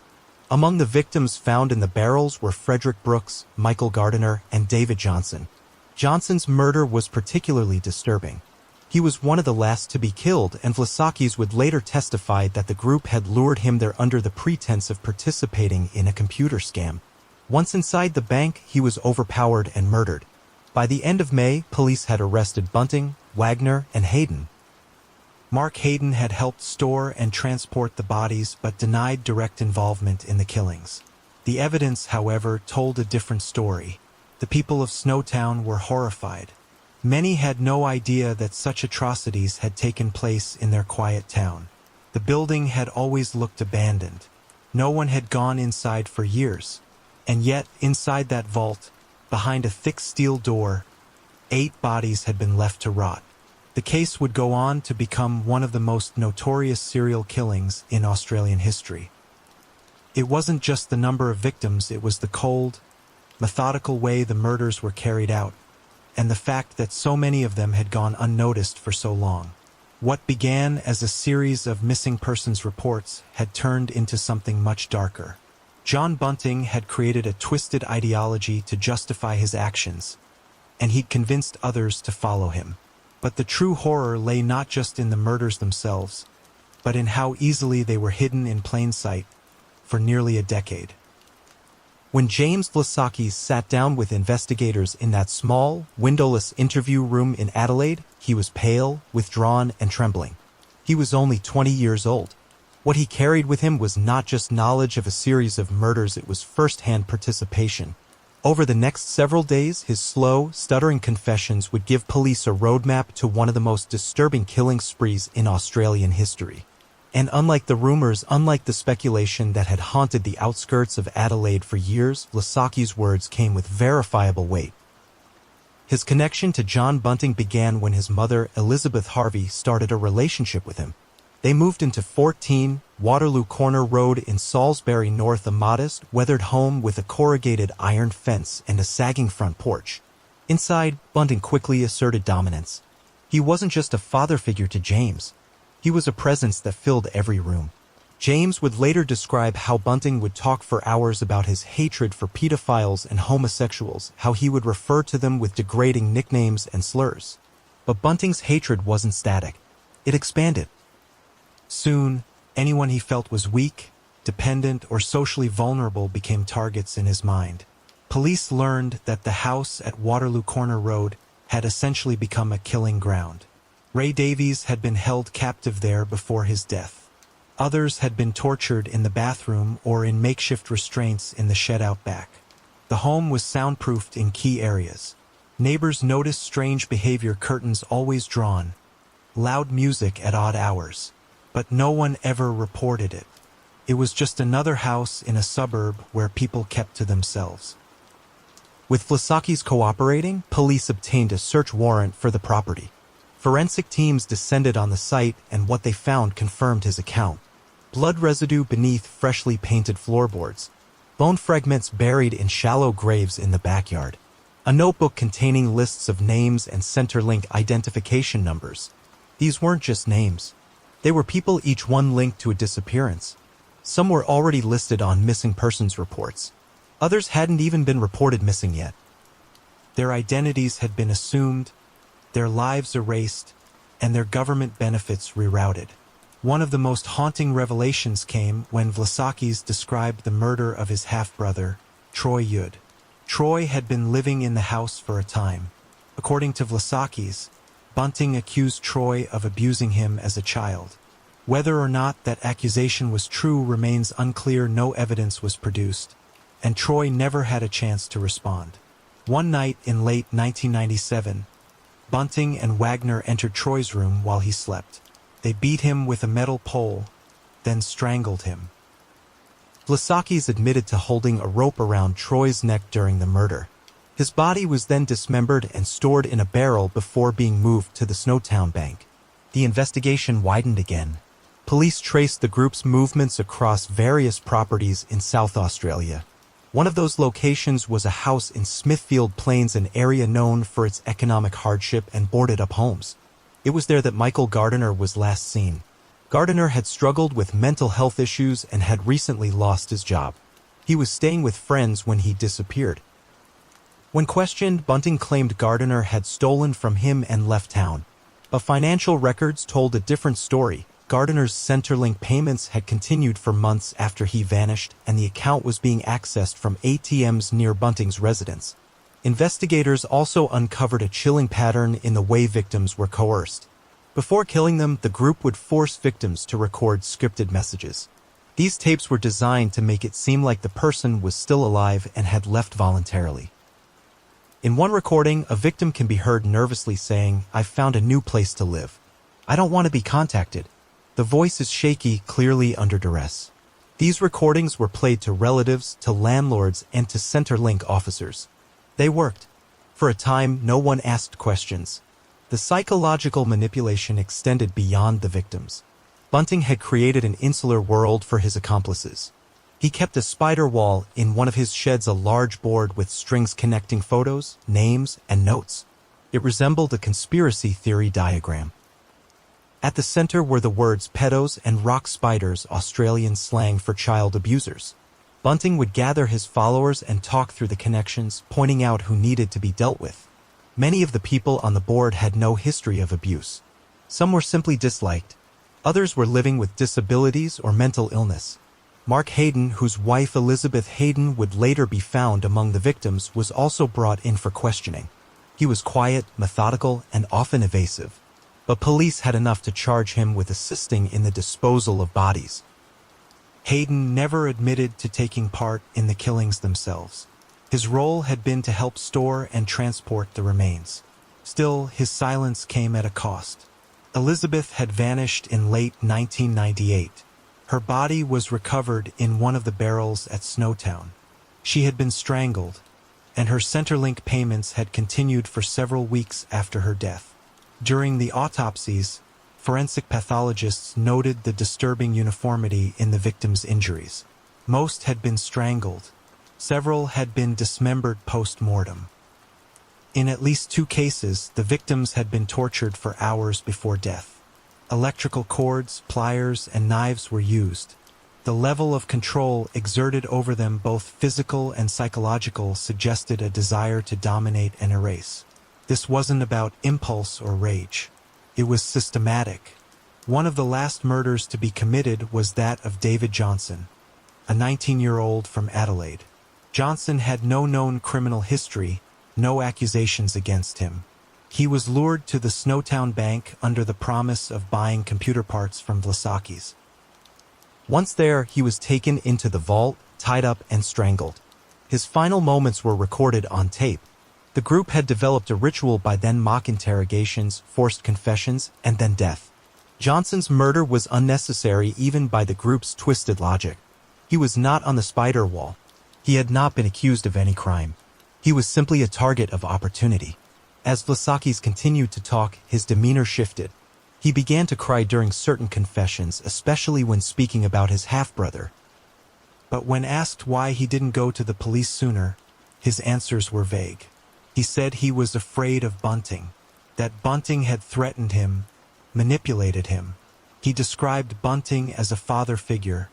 Among the victims found in the barrels were Frederick Brooks, Michael Gardiner, and David Johnson. Johnson's murder was particularly disturbing. He was one of the last to be killed, and Vlasakis would later testify that the group had lured him there under the pretense of participating in a computer scam. Once inside the bank, he was overpowered and murdered. By the end of May, police had arrested Bunting, Wagner, and Hayden. Mark Hayden had helped store and transport the bodies but denied direct involvement in the killings. The evidence, however, told a different story. The people of Snowtown were horrified. Many had no idea that such atrocities had taken place in their quiet town. The building had always looked abandoned. No one had gone inside for years. And yet, inside that vault, behind a thick steel door, 8 bodies had been left to rot. The case would go on to become one of the most notorious serial killings in Australian history. It wasn't just the number of victims, it was the cold, methodical way the murders were carried out, and the fact that so many of them had gone unnoticed for so long. What began as a series of missing persons reports had turned into something much darker. John Bunting had created a twisted ideology to justify his actions, and he'd convinced others to follow him. But the true horror lay not just in the murders themselves, but in how easily they were hidden in plain sight for nearly a decade. When James Vlasakis sat down with investigators in that small, windowless interview room in Adelaide, he was pale, withdrawn, and trembling. He was only 20 years old. What he carried with him was not just knowledge of a series of murders, it was first-hand participation. Over the next several days, his slow, stuttering confessions would give police a roadmap to one of the most disturbing killing sprees in Australian history. And unlike the rumors, unlike the speculation that had haunted the outskirts of Adelaide for years, Vlasaki's words came with verifiable weight. His connection to John Bunting began when his mother, Elizabeth Harvey, started a relationship with him. They moved into 14 Waterloo Corner Road in Salisbury North, a modest, weathered home with a corrugated iron fence and a sagging front porch. Inside, Bunting quickly asserted dominance. He wasn't just a father figure to James. He was a presence that filled every room. James would later describe how Bunting would talk for hours about his hatred for pedophiles and homosexuals, how he would refer to them with degrading nicknames and slurs. But Bunting's hatred wasn't static. It expanded. Soon, anyone he felt was weak, dependent, or socially vulnerable became targets in his mind. Police learned that the house at Waterloo Corner Road had essentially become a killing ground. Ray Davies had been held captive there before his death. Others had been tortured in the bathroom or in makeshift restraints in the shed out back. The home was soundproofed in key areas. Neighbors noticed strange behavior, curtains always drawn, loud music at odd hours. But no one ever reported it. It was just another house in a suburb where people kept to themselves. With Vlasaki's cooperating, police obtained a search warrant for the property. Forensic teams descended on the site, and what they found confirmed his account. Blood residue beneath freshly painted floorboards. Bone fragments buried in shallow graves in the backyard. A notebook containing lists of names and Centrelink identification numbers. These weren't just names. They were people, each one linked to a disappearance. Some were already listed on missing persons reports. Others hadn't even been reported missing yet. Their identities had been assumed, their lives erased, and their government benefits rerouted. One of the most haunting revelations came when Vlasakis described the murder of his half-brother, Troy Yud. Troy had been living in the house for a time. According to Vlasakis, Bunting accused Troy of abusing him as a child. Whether or not that accusation was true remains unclear. No evidence was produced, and Troy never had a chance to respond. One night in late 1997, Bunting and Wagner entered Troy's room while he slept. They beat him with a metal pole, then strangled him. Vlasakis admitted to holding a rope around Troy's neck during the murder. His body was then dismembered and stored in a barrel before being moved to the Snowtown bank. The investigation widened again. Police traced the group's movements across various properties in South Australia. One of those locations was a house in Smithfield Plains, an area known for its economic hardship and boarded-up homes. It was there that Michael Gardiner was last seen. Gardiner had struggled with mental health issues and had recently lost his job. He was staying with friends when he disappeared. When questioned, Bunting claimed Gardiner had stolen from him and left town. But financial records told a different story. Gardiner's Centrelink payments had continued for months after he vanished, and the account was being accessed from ATMs near Bunting's residence. Investigators also uncovered a chilling pattern in the way victims were coerced. Before killing them, the group would force victims to record scripted messages. These tapes were designed to make it seem like the person was still alive and had left voluntarily. In one recording, a victim can be heard nervously saying, "I've found a new place to live. I don't want to be contacted." The voice is shaky, clearly under duress. These recordings were played to relatives, to landlords, and to Centrelink officers. They worked. For a time, no one asked questions. The psychological manipulation extended beyond the victims. Bunting had created an insular world for his accomplices. He kept a spider wall in one of his sheds, a large board with strings connecting photos, names, and notes. It resembled a conspiracy theory diagram. At the center were the words pedos and rock spiders, Australian slang for child abusers. Bunting would gather his followers and talk through the connections, pointing out who needed to be dealt with. Many of the people on the board had no history of abuse. Some were simply disliked. Others were living with disabilities or mental illness. Mark Hayden, whose wife Elizabeth Hayden would later be found among the victims, was also brought in for questioning. He was quiet, methodical, and often evasive. But police had enough to charge him with assisting in the disposal of bodies. Hayden never admitted to taking part in the killings themselves. His role had been to help store and transport the remains. Still, his silence came at a cost. Elizabeth had vanished in late 1998. Her body was recovered in one of the barrels at Snowtown. She had been strangled, and her Centrelink payments had continued for several weeks after her death. During the autopsies, forensic pathologists noted the disturbing uniformity in the victims' injuries. Most had been strangled. Several had been dismembered post-mortem. In at least 2 cases, the victims had been tortured for hours before death. Electrical cords, pliers, and knives were used. The level of control exerted over them, both physical and psychological, suggested a desire to dominate and erase. This wasn't about impulse or rage. It was systematic. One of the last murders to be committed was that of David Johnson, a 19-year-old from Adelaide. Johnson had no known criminal history, no accusations against him. He was lured to the Snowtown bank under the promise of buying computer parts from Vlasakis. Once there, he was taken into the vault, tied up, and strangled. His final moments were recorded on tape. The group had developed a ritual by then: mock interrogations, forced confessions, and then death. Johnson's murder was unnecessary even by the group's twisted logic. He was not on the spider wall. He had not been accused of any crime. He was simply a target of opportunity. As Vlasakis continued to talk, his demeanor shifted. He began to cry during certain confessions, especially when speaking about his half-brother. But when asked why he didn't go to the police sooner, his answers were vague. He said he was afraid of Bunting, that Bunting had threatened him, manipulated him. He described Bunting as a father figure,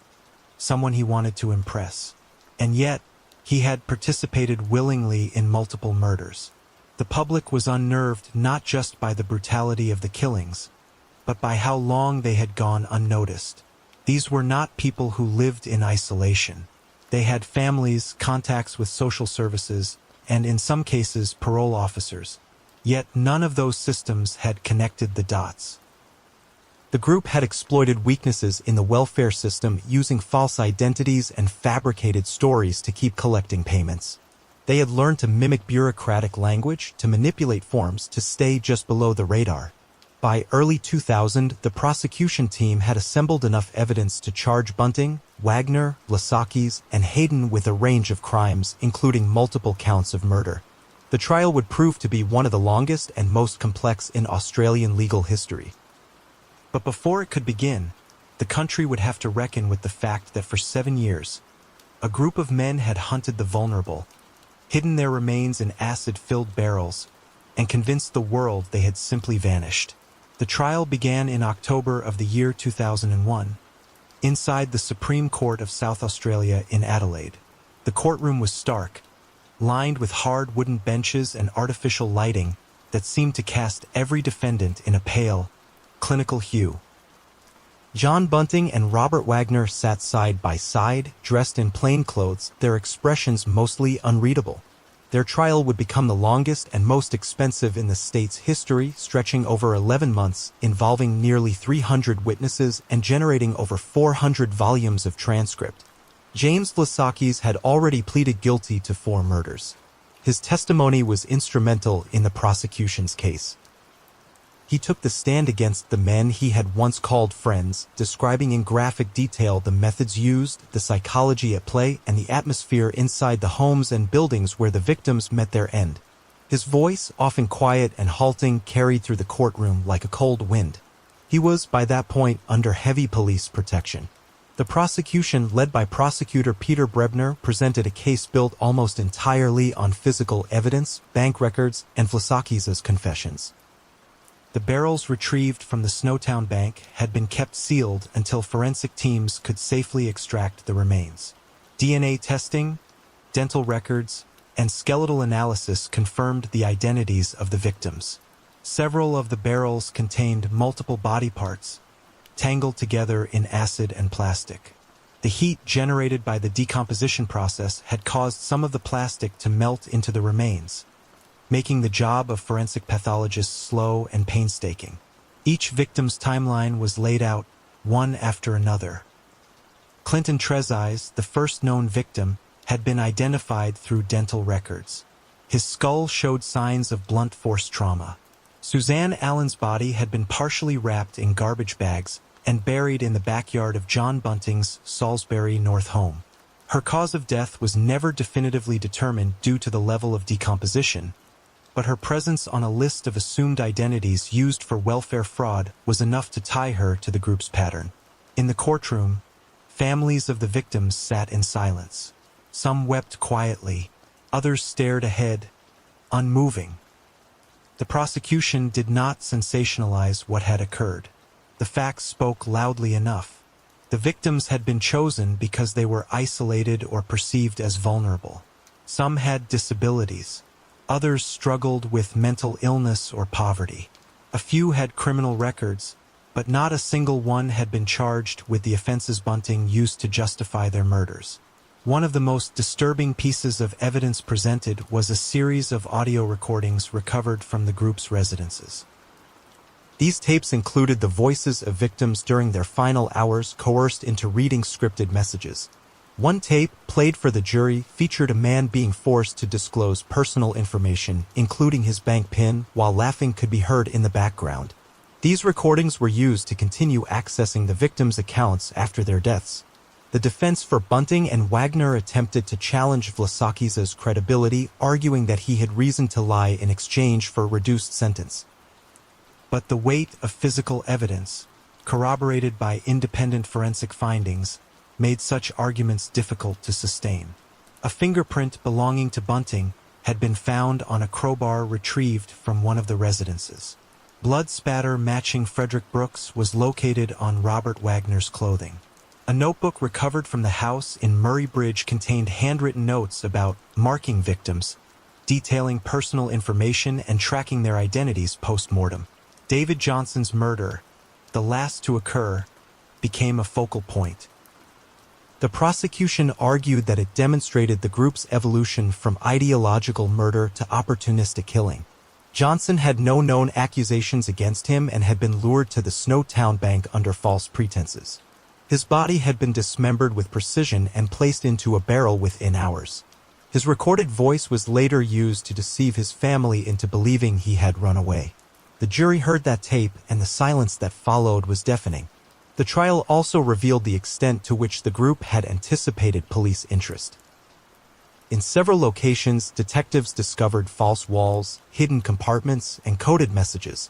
someone he wanted to impress. And yet, he had participated willingly in multiple murders. The public was unnerved not just by the brutality of the killings, but by how long they had gone unnoticed. These were not people who lived in isolation. They had families, contacts with social services, and in some cases parole officers. Yet none of those systems had connected the dots. The group had exploited weaknesses in the welfare system, using false identities and fabricated stories to keep collecting payments. They had learned to mimic bureaucratic language, to manipulate forms, to stay just below the radar. By early 2000, the prosecution team had assembled enough evidence to charge Bunting, Wagner, Vlasakis, and Hayden with a range of crimes, including multiple counts of murder. The trial would prove to be one of the longest and most complex in Australian legal history. But before it could begin, the country would have to reckon with the fact that for 7 years, a group of men had hunted the vulnerable, hidden their remains in acid-filled barrels, and convinced the world they had simply vanished. The trial began in October of the year 2001, inside the Supreme Court of South Australia in Adelaide. The courtroom was stark, lined with hard wooden benches and artificial lighting that seemed to cast every defendant in a pale, clinical hue. John Bunting and Robert Wagner sat side by side, dressed in plain clothes, their expressions mostly unreadable. Their trial would become the longest and most expensive in the state's history, stretching over 11 months, involving nearly 300 witnesses and generating over 400 volumes of transcript. James Vlasakis had already pleaded guilty to 4 murders. His testimony was instrumental in the prosecution's case. He took the stand against the men he had once called friends, describing in graphic detail the methods used, the psychology at play, and the atmosphere inside the homes and buildings where the victims met their end. His voice, often quiet and halting, carried through the courtroom like a cold wind. He was, by that point, under heavy police protection. The prosecution, led by prosecutor Peter Brebner, presented a case built almost entirely on physical evidence, bank records, and Vlasakis' confessions. The barrels retrieved from the Snowtown bank had been kept sealed until forensic teams could safely extract the remains. DNA testing, dental records, and skeletal analysis confirmed the identities of the victims. Several of the barrels contained multiple body parts, tangled together in acid and plastic. The heat generated by the decomposition process had caused some of the plastic to melt into the remains, making the job of forensic pathologists slow and painstaking. Each victim's timeline was laid out, one after another. Clinton Trezise, the first known victim, had been identified through dental records. His skull showed signs of blunt force trauma. Suzanne Allen's body had been partially wrapped in garbage bags and buried in the backyard of John Bunting's Salisbury North home. Her cause of death was never definitively determined due to the level of decomposition, but her presence on a list of assumed identities used for welfare fraud was enough to tie her to the group's pattern. In the courtroom, families of the victims sat in silence. Some wept quietly, others stared ahead, unmoving. The prosecution did not sensationalize what had occurred. The facts spoke loudly enough. The victims had been chosen because they were isolated or perceived as vulnerable. Some had disabilities. Others struggled with mental illness or poverty. A few had criminal records, but not a single one had been charged with the offenses Bunting used to justify their murders. One of the most disturbing pieces of evidence presented was a series of audio recordings recovered from the group's residences. These tapes included the voices of victims during their final hours coerced into reading scripted messages. One tape, played for the jury, featured a man being forced to disclose personal information, including his bank PIN, while laughing could be heard in the background. These recordings were used to continue accessing the victims' accounts after their deaths. The defense for Bunting and Wagner attempted to challenge Vlasakis's credibility, arguing that he had reason to lie in exchange for a reduced sentence. But the weight of physical evidence, corroborated by independent forensic findings, made such arguments difficult to sustain. A fingerprint belonging to Bunting had been found on a crowbar retrieved from one of the residences. Blood spatter matching Frederick Brooks was located on Robert Wagner's clothing. A notebook recovered from the house in Murray Bridge contained handwritten notes about marking victims, detailing personal information and tracking their identities post-mortem. David Johnson's murder, the last to occur, became a focal point. The prosecution argued that it demonstrated the group's evolution from ideological murder to opportunistic killing. Johnson had no known accusations against him and had been lured to the Snowtown bank under false pretenses. His body had been dismembered with precision and placed into a barrel within hours. His recorded voice was later used to deceive his family into believing he had run away. The jury heard that tape, and the silence that followed was deafening. The trial also revealed the extent to which the group had anticipated police interest. In several locations, detectives discovered false walls, hidden compartments, and coded messages.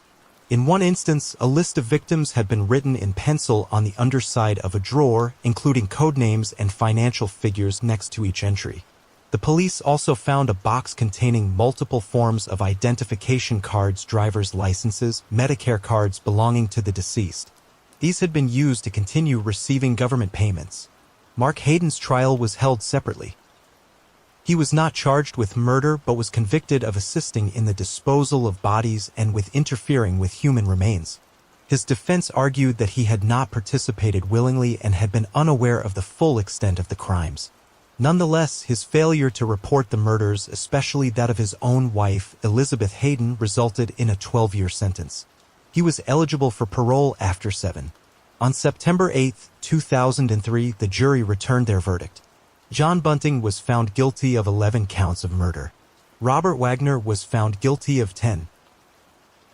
In one instance, a list of victims had been written in pencil on the underside of a drawer, including code names and financial figures next to each entry. The police also found a box containing multiple forms of identification cards, driver's licenses, Medicare cards belonging to the deceased. These had been used to continue receiving government payments. Mark Hayden's trial was held separately. He was not charged with murder but was convicted of assisting in the disposal of bodies and with interfering with human remains. His defense argued that he had not participated willingly and had been unaware of the full extent of the crimes. Nonetheless, his failure to report the murders, especially that of his own wife, Elizabeth Hayden, resulted in a 12-year sentence. He was eligible for parole after 7. On September 8, 2003, the jury returned their verdict. John Bunting was found guilty of 11 counts of murder. Robert Wagner was found guilty of 10.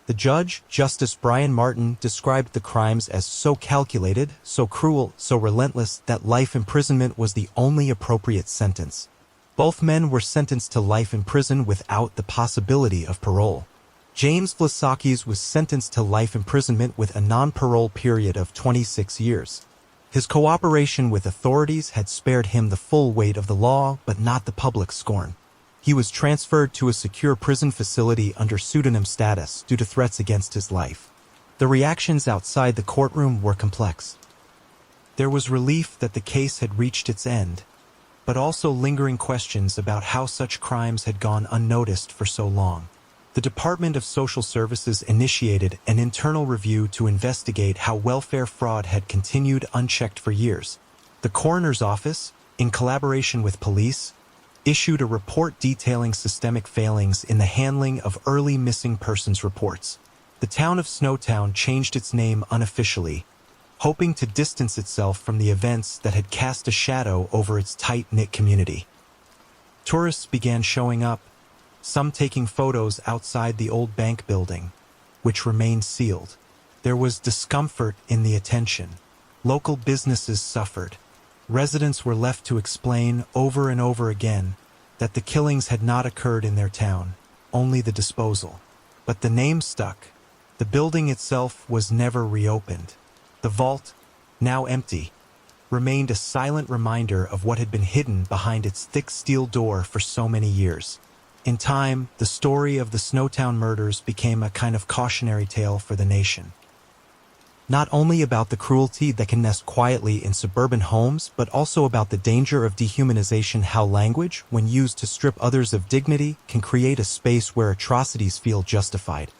The judge, Justice Brian Martin, described the crimes as so calculated, so cruel, so relentless that life imprisonment was the only appropriate sentence. Both men were sentenced to life in prison without the possibility of parole. James Vlasakis was sentenced to life imprisonment with a non-parole period of 26 years. His cooperation with authorities had spared him the full weight of the law, but not the public scorn. He was transferred to a secure prison facility under pseudonym status due to threats against his life. The reactions outside the courtroom were complex. There was relief that the case had reached its end, but also lingering questions about how such crimes had gone unnoticed for so long. The Department of Social Services initiated an internal review to investigate how welfare fraud had continued unchecked for years. The coroner's office, in collaboration with police, issued a report detailing systemic failings in the handling of early missing persons reports. The town of Snowtown changed its name unofficially, hoping to distance itself from the events that had cast a shadow over its tight-knit community. Tourists began showing up, some taking photos outside the old bank building, which remained sealed. There was discomfort in the attention. Local businesses suffered. Residents were left to explain over and over again that the killings had not occurred in their town, only the disposal. But the name stuck. The building itself was never reopened. The vault, now empty, remained a silent reminder of what had been hidden behind its thick steel door for so many years. In time, the story of the Snowtown murders became a kind of cautionary tale for the nation. Not only about the cruelty that can nest quietly in suburban homes, but also about the danger of dehumanization, how language, when used to strip others of dignity, can create a space where atrocities feel justified.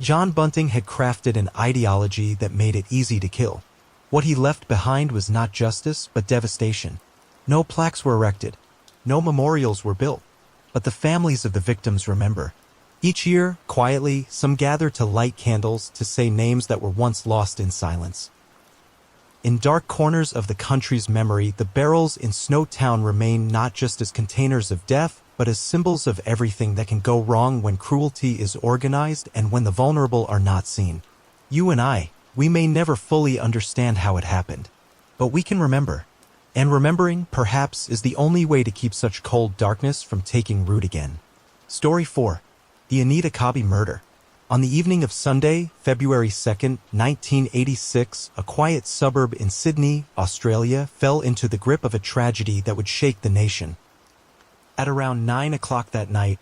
John Bunting had crafted an ideology that made it easy to kill. What he left behind was not justice, but devastation. No plaques were erected. No memorials were built. But the families of the victims remember. Each year, quietly, some gather to light candles to say names that were once lost in silence. In dark corners of the country's memory, the barrels in Snowtown remain not just as containers of death, but as symbols of everything that can go wrong when cruelty is organized and when the vulnerable are not seen. You and I, we may never fully understand how it happened, but we can remember. And remembering, perhaps, is the only way to keep such cold darkness from taking root again. Story 4. The Anita Cobby Murder. On the evening of Sunday, February 2nd, 1986, a quiet suburb in Sydney, Australia, fell into the grip of a tragedy that would shake the nation. At around 9 o'clock that night,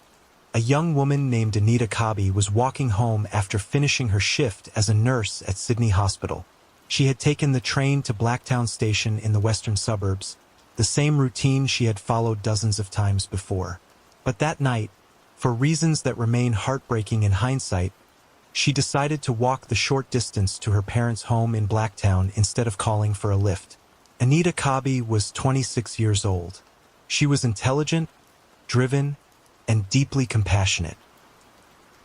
a young woman named Anita Cobby was walking home after finishing her shift as a nurse at Sydney Hospital. She had taken the train to Blacktown Station in the western suburbs, the same routine she had followed dozens of times before. But that night, for reasons that remain heartbreaking in hindsight, she decided to walk the short distance to her parents' home in Blacktown instead of calling for a lift. Anita Cobby was 26 years old. She was intelligent, driven, and deeply compassionate.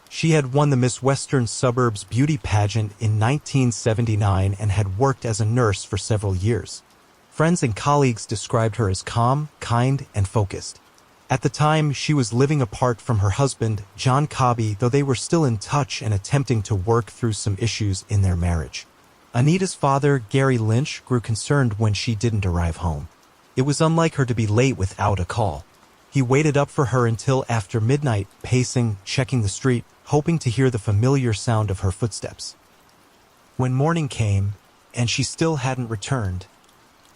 She had won the Miss Western Suburbs beauty pageant in 1979 and had worked as a nurse for several years. Friends and colleagues described her as calm, kind, and focused. At the time, she was living apart from her husband, John Cobby, though they were still in touch and attempting to work through some issues in their marriage. Anita's father, Gary Lynch, grew concerned when she didn't arrive home. It was unlike her to be late without a call. He waited up for her until after midnight, pacing, checking the street, hoping to hear the familiar sound of her footsteps. When morning came, and she still hadn't returned,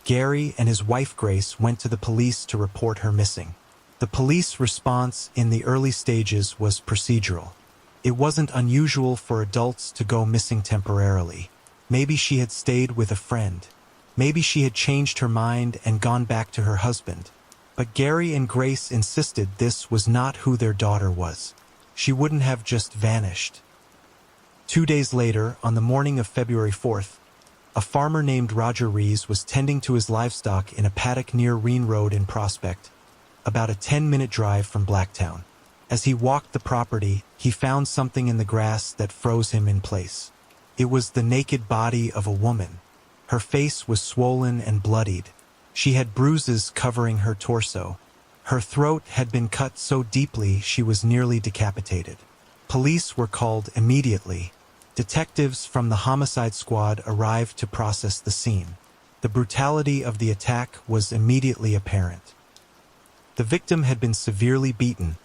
Gary and his wife Grace went to the police to report her missing. The police response in the early stages was procedural. It wasn't unusual for adults to go missing temporarily. Maybe she had stayed with a friend. Maybe she had changed her mind and gone back to her husband. But Gary and Grace insisted this was not who their daughter was. She wouldn't have just vanished. 2 days later, on the morning of February 4th, a farmer named Roger Rees was tending to his livestock in a paddock near Reen Road in Prospect, about a 10-minute drive from Blacktown. As he walked the property, he found something in the grass that froze him in place. It was the naked body of a woman. Her face was swollen and bloodied. She had bruises covering her torso. Her throat had been cut so deeply she was nearly decapitated. Police were called immediately. Detectives from the homicide squad arrived to process the scene. The brutality of the attack was immediately apparent. The victim had been severely beaten,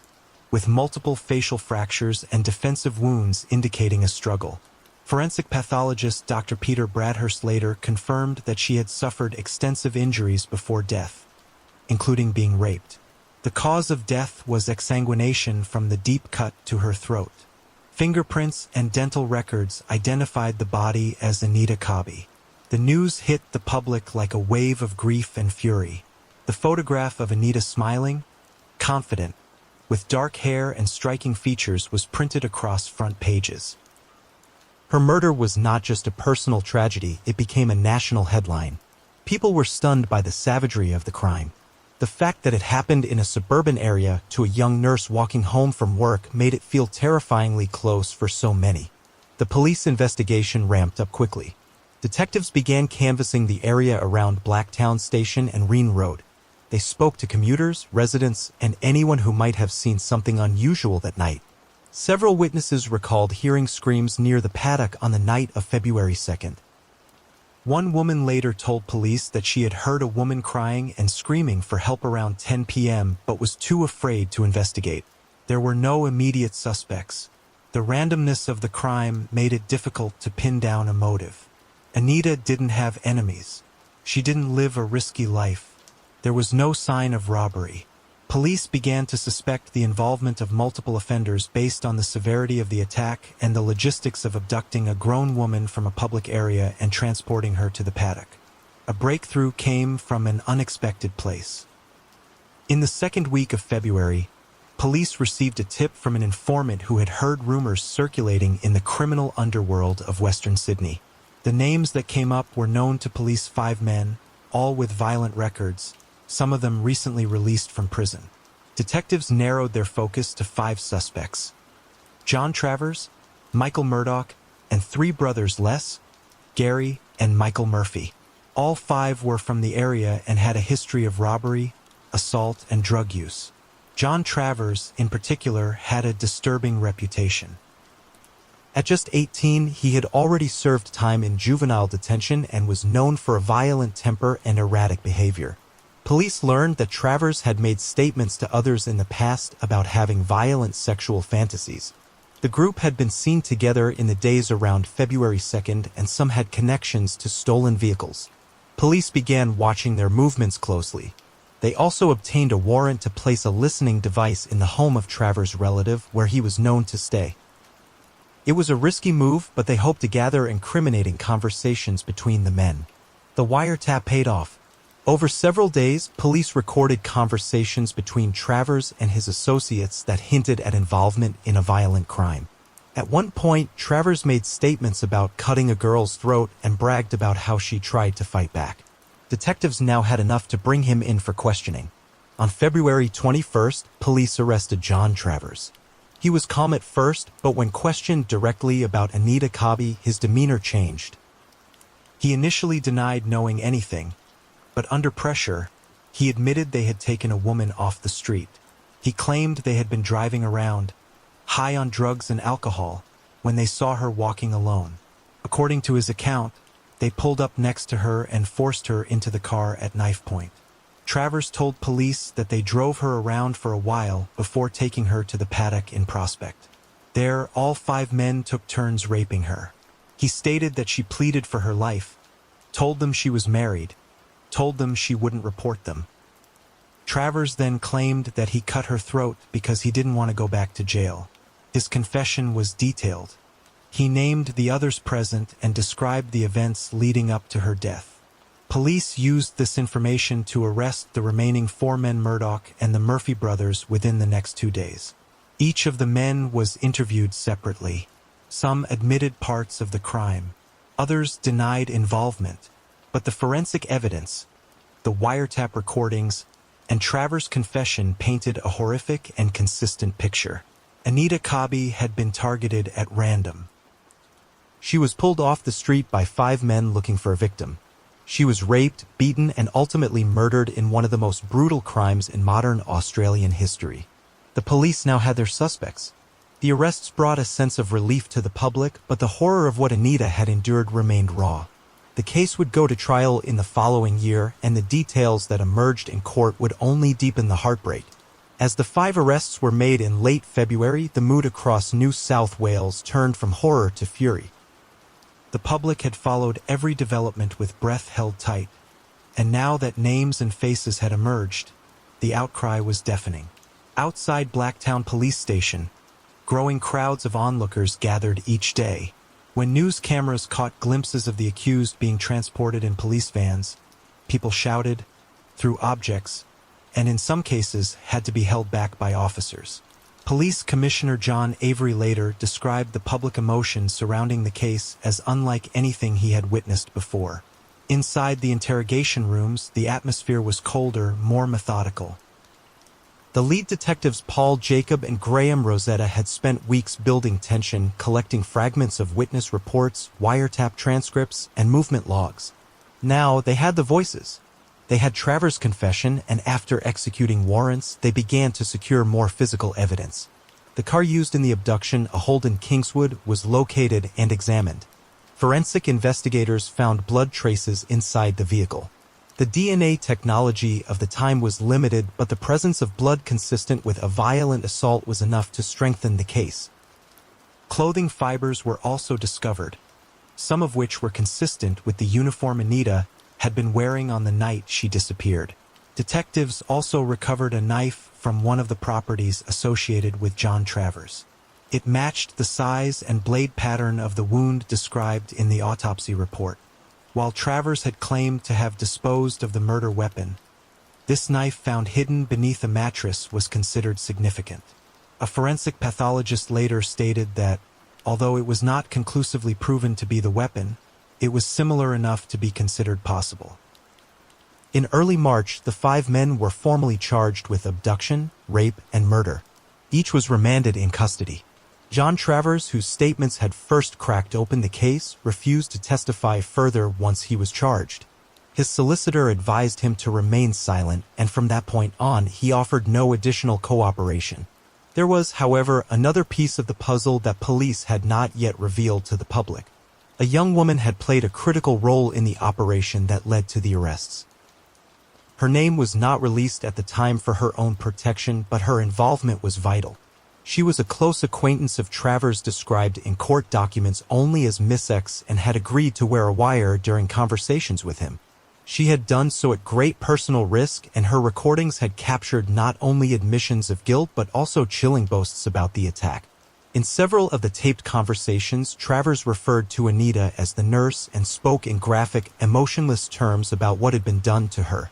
with multiple facial fractures and defensive wounds indicating a struggle. Forensic pathologist Dr. Peter Bradhurst later confirmed that she had suffered extensive injuries before death, including being raped. The cause of death was exsanguination from the deep cut to her throat. Fingerprints and dental records identified the body as Anita Cobby. The news hit the public like a wave of grief and fury. The photograph of Anita smiling, confident, with dark hair and striking features was printed across front pages. Her murder was not just a personal tragedy, it became a national headline. People were stunned by the savagery of the crime. The fact that it happened in a suburban area to a young nurse walking home from work made it feel terrifyingly close for so many. The police investigation ramped up quickly. Detectives began canvassing the area around Blacktown Station and Reen Road. They spoke to commuters, residents, and anyone who might have seen something unusual that night. Several witnesses recalled hearing screams near the paddock on the night of February 2nd. One woman later told police that she had heard a woman crying and screaming for help around 10 p.m. but was too afraid to investigate. There were no immediate suspects. The randomness of the crime made it difficult to pin down a motive. Anita didn't have enemies. She didn't live a risky life. There was no sign of robbery. Police began to suspect the involvement of multiple offenders based on the severity of the attack and the logistics of abducting a grown woman from a public area and transporting her to the paddock. A breakthrough came from an unexpected place. In the second week of February, police received a tip from an informant who had heard rumors circulating in the criminal underworld of Western Sydney. The names that came up were known to police: 5 men, all with violent records, some of them recently released from prison. Detectives narrowed their focus to 5 suspects: John Travers, Michael Murdoch, and 3 brothers: Les, Gary, and Michael Murphy. All 5 were from the area and had a history of robbery, assault, and drug use. John Travers, in particular, had a disturbing reputation. At just 18, he had already served time in juvenile detention and was known for a violent temper and erratic behavior. Police learned that Travers had made statements to others in the past about having violent sexual fantasies. The group had been seen together in the days around February 2nd, and some had connections to stolen vehicles. Police began watching their movements closely. They also obtained a warrant to place a listening device in the home of Travers' relative, where he was known to stay. It was a risky move, but they hoped to gather incriminating conversations between the men. The wiretap paid off. Over several days, police recorded conversations between Travers and his associates that hinted at involvement in a violent crime. At one point, Travers made statements about cutting a girl's throat and bragged about how she tried to fight back. Detectives now had enough to bring him in for questioning. On February 21st, police arrested John Travers. He was calm at first, but when questioned directly about Anita Cobby, his demeanor changed. He initially denied knowing anything, but under pressure, he admitted they had taken a woman off the street. He claimed they had been driving around, high on drugs and alcohol, when they saw her walking alone. According to his account, they pulled up next to her and forced her into the car at knife point. Travers told police that they drove her around for a while before taking her to the paddock in Prospect. There, all 5 men took turns raping her. He stated that she pleaded for her life, told them she was married, told them she wouldn't report them. Travers then claimed that he cut her throat because he didn't want to go back to jail. His confession was detailed. He named the others present and described the events leading up to her death. Police used this information to arrest the remaining 4 men, Murdoch and the Murphy brothers, within the next 2 days. Each of the men was interviewed separately. Some admitted parts of the crime. Others denied involvement. But the forensic evidence, the wiretap recordings, and Travers' confession painted a horrific and consistent picture. Anita Cobby had been targeted at random. She was pulled off the street by 5 men looking for a victim. She was raped, beaten, and ultimately murdered in one of the most brutal crimes in modern Australian history. The police now had their suspects. The arrests brought a sense of relief to the public, but the horror of what Anita had endured remained raw. The case would go to trial in the following year, and the details that emerged in court would only deepen the heartbreak. As the 5 arrests were made in late February, the mood across New South Wales turned from horror to fury. The public had followed every development with breath held tight, and now that names and faces had emerged, the outcry was deafening. Outside Blacktown Police Station, growing crowds of onlookers gathered each day. When news cameras caught glimpses of the accused being transported in police vans, people shouted, threw objects, and in some cases had to be held back by officers. Police Commissioner John Avery later described the public emotion surrounding the case as unlike anything he had witnessed before. Inside the interrogation rooms, the atmosphere was colder, more methodical. The lead detectives Paul Jacob and Graham Rosetta had spent weeks building tension, collecting fragments of witness reports, wiretap transcripts, and movement logs. Now they had the voices. They had Travers' confession, and after executing warrants, they began to secure more physical evidence. The car used in the abduction, a Holden Kingswood, was located and examined. Forensic investigators found blood traces inside the vehicle. The DNA technology of the time was limited, but the presence of blood consistent with a violent assault was enough to strengthen the case. Clothing fibers were also discovered, some of which were consistent with the uniform Anita had been wearing on the night she disappeared. Detectives also recovered a knife from one of the properties associated with John Travers. It matched the size and blade pattern of the wound described in the autopsy report. While Travers had claimed to have disposed of the murder weapon, this knife found hidden beneath a mattress was considered significant. A forensic pathologist later stated that, although it was not conclusively proven to be the weapon, it was similar enough to be considered possible. In early March, the 5 men were formally charged with abduction, rape, and murder. Each was remanded in custody. John Travers, whose statements had first cracked open the case, refused to testify further once he was charged. His solicitor advised him to remain silent, and from that point on, he offered no additional cooperation. There was, however, another piece of the puzzle that police had not yet revealed to the public. A young woman had played a critical role in the operation that led to the arrests. Her name was not released at the time for her own protection, but her involvement was vital. She was a close acquaintance of Travers, described in court documents only as Miss X, and had agreed to wear a wire during conversations with him. She had done so at great personal risk, and her recordings had captured not only admissions of guilt but also chilling boasts about the attack. In several of the taped conversations, Travers referred to Anita as the nurse and spoke in graphic, emotionless terms about what had been done to her.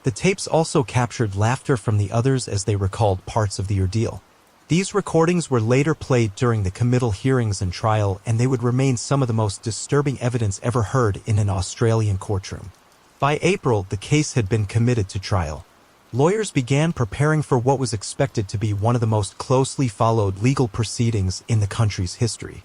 The tapes also captured laughter from the others as they recalled parts of the ordeal. These recordings were later played during the committal hearings and trial, and they would remain some of the most disturbing evidence ever heard in an Australian courtroom. By April, the case had been committed to trial. Lawyers began preparing for what was expected to be one of the most closely followed legal proceedings in the country's history.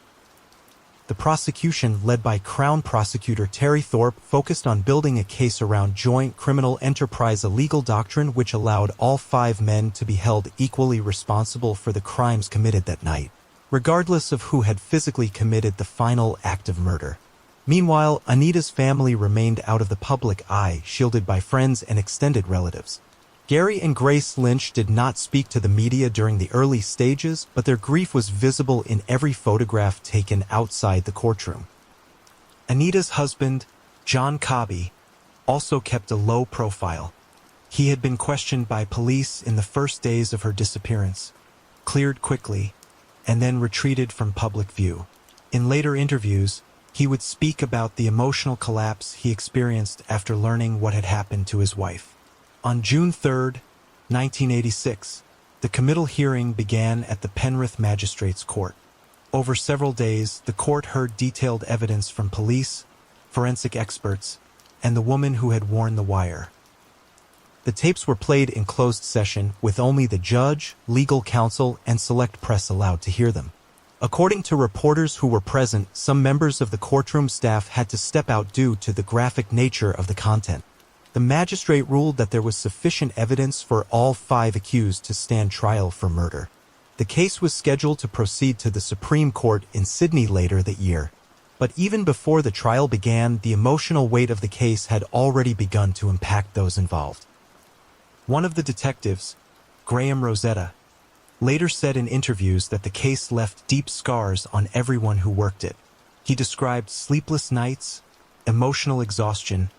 The prosecution, led by Crown Prosecutor Terry Thorpe, focused on building a case around joint criminal enterprise, a legal doctrine which allowed all 5 men to be held equally responsible for the crimes committed that night, regardless of who had physically committed the final act of murder. Meanwhile, Anita's family remained out of the public eye, shielded by friends and extended relatives. Gary and Grace Lynch did not speak to the media during the early stages, but their grief was visible in every photograph taken outside the courtroom. Anita's husband, John Cobby, also kept a low profile. He had been questioned by police in the first days of her disappearance, cleared quickly, and then retreated from public view. In later interviews, he would speak about the emotional collapse he experienced after learning what had happened to his wife. On June 3, 1986, the committal hearing began at the Penrith Magistrates Court. Over several days, the court heard detailed evidence from police, forensic experts, and the woman who had worn the wire. The tapes were played in closed session, with only the judge, legal counsel, and select press allowed to hear them. According to reporters who were present, some members of the courtroom staff had to step out due to the graphic nature of the content. The magistrate ruled that there was sufficient evidence for all 5 accused to stand trial for murder. The case was scheduled to proceed to the Supreme Court in Sydney later that year. But even before the trial began, the emotional weight of the case had already begun to impact those involved. One of the detectives, Graham Rosetta, later said in interviews that the case left deep scars on everyone who worked it. He described sleepless nights, emotional exhaustion,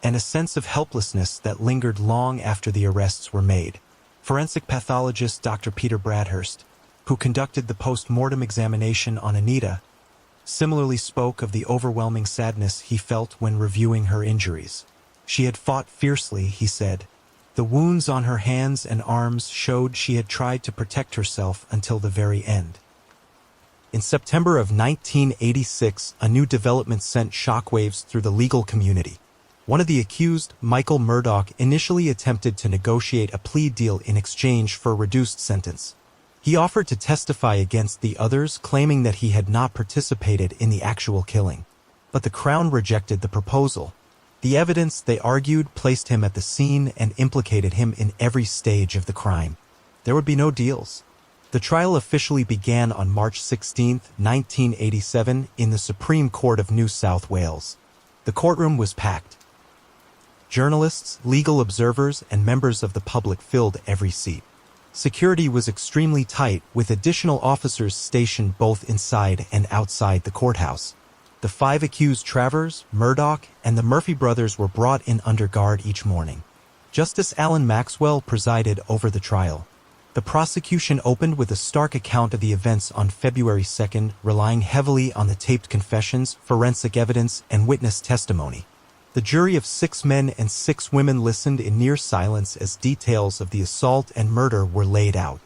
and a sense of helplessness that lingered long after the arrests were made. Forensic pathologist Dr. Peter Bradhurst, who conducted the post-mortem examination on Anita, similarly spoke of the overwhelming sadness he felt when reviewing her injuries. She had fought fiercely, he said. The wounds on her hands and arms showed she had tried to protect herself until the very end. In September of 1986, a new development sent shockwaves through the legal community. One of the accused, Michael Murdoch, initially attempted to negotiate a plea deal in exchange for a reduced sentence. He offered to testify against the others, claiming that he had not participated in the actual killing. But the Crown rejected the proposal. The evidence, they argued, placed him at the scene and implicated him in every stage of the crime. There would be no deals. The trial officially began on March 16, 1987, in the Supreme Court of New South Wales. The courtroom was packed. Journalists, legal observers, and members of the public filled every seat. Security was extremely tight, with additional officers stationed both inside and outside the courthouse. The 5 accused Travers, Murdoch, and the Murphy brothers were brought in under guard each morning. Justice Alan Maxwell presided over the trial. The prosecution opened with a stark account of the events on February 2nd, relying heavily on the taped confessions, forensic evidence, and witness testimony. The jury of 6 men and 6 women listened in near silence as details of the assault and murder were laid out.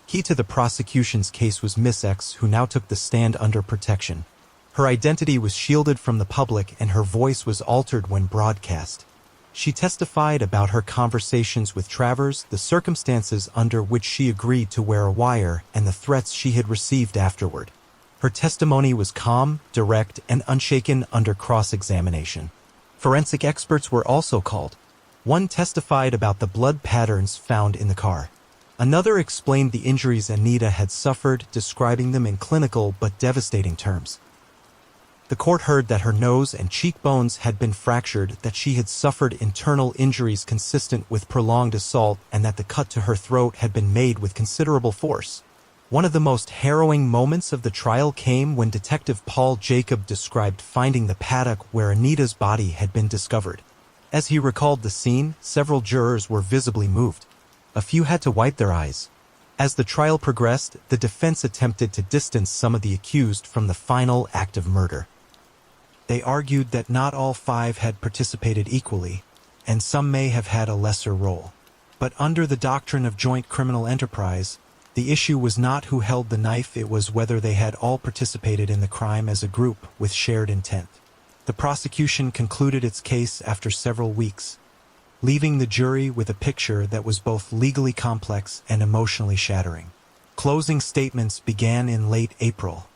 Key to the prosecution's case was Miss X, who now took the stand under protection. Her identity was shielded from the public and her voice was altered when broadcast. She testified about her conversations with Travers, the circumstances under which she agreed to wear a wire, and the threats she had received afterward. Her testimony was calm, direct, and unshaken under cross-examination. Forensic experts were also called. One testified about the blood patterns found in the car. Another explained the injuries Anita had suffered, describing them in clinical but devastating terms. The court heard that her nose and cheekbones had been fractured, that she had suffered internal injuries consistent with prolonged assault, and that the cut to her throat had been made with considerable force. One of the most harrowing moments of the trial came when Detective Paul Jacob described finding the paddock where Anita's body had been discovered. As he recalled the scene, several jurors were visibly moved. A few had to wipe their eyes. As the trial progressed, the defense attempted to distance some of the accused from the final act of murder. They argued that not all 5 had participated equally, and some may have had a lesser role. But under the doctrine of joint criminal enterprise, the issue was not who held the knife, it was whether they had all participated in the crime as a group with shared intent. The prosecution concluded its case after several weeks, leaving the jury with a picture that was both legally complex and emotionally shattering. Closing statements began in late April.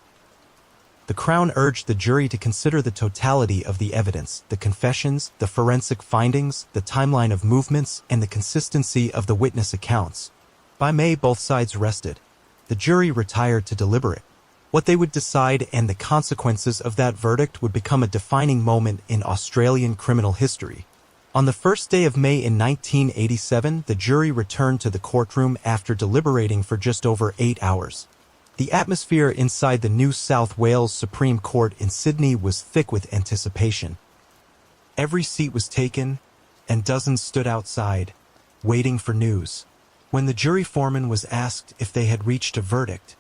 The Crown urged the jury to consider the totality of the evidence, the confessions, the forensic findings, the timeline of movements, and the consistency of the witness accounts. By May, both sides rested. The jury retired to deliberate. What they would decide and the consequences of that verdict would become a defining moment in Australian criminal history. On the first day of May in 1987, the jury returned to the courtroom after deliberating for just over 8 hours. The atmosphere inside the New South Wales Supreme Court in Sydney was thick with anticipation. Every seat was taken, and dozens stood outside, waiting for news. When the jury foreman was asked if they had reached a verdict,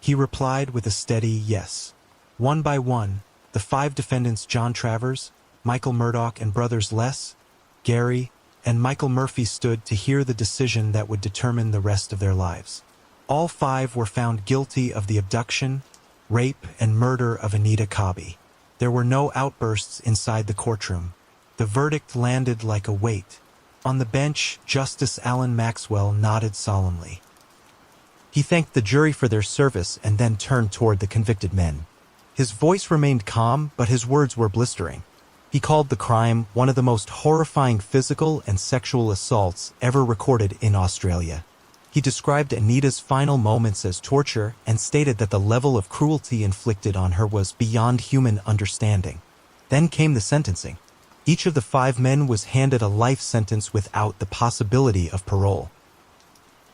he replied with a steady yes. One by one, the 5 defendants John Travers, Michael Murdoch, and brothers Les, Gary, and Michael Murphy stood to hear the decision that would determine the rest of their lives. All 5 were found guilty of the abduction, rape, and murder of Anita Cobby. There were no outbursts inside the courtroom. The verdict landed like a weight. On the bench, Justice Alan Maxwell nodded solemnly. He thanked the jury for their service and then turned toward the convicted men. His voice remained calm, but his words were blistering. He called the crime one of the most horrifying physical and sexual assaults ever recorded in Australia. He described Anita's final moments as torture and stated that the level of cruelty inflicted on her was beyond human understanding. Then came the sentencing. Each of the 5 men was handed a life sentence without the possibility of parole.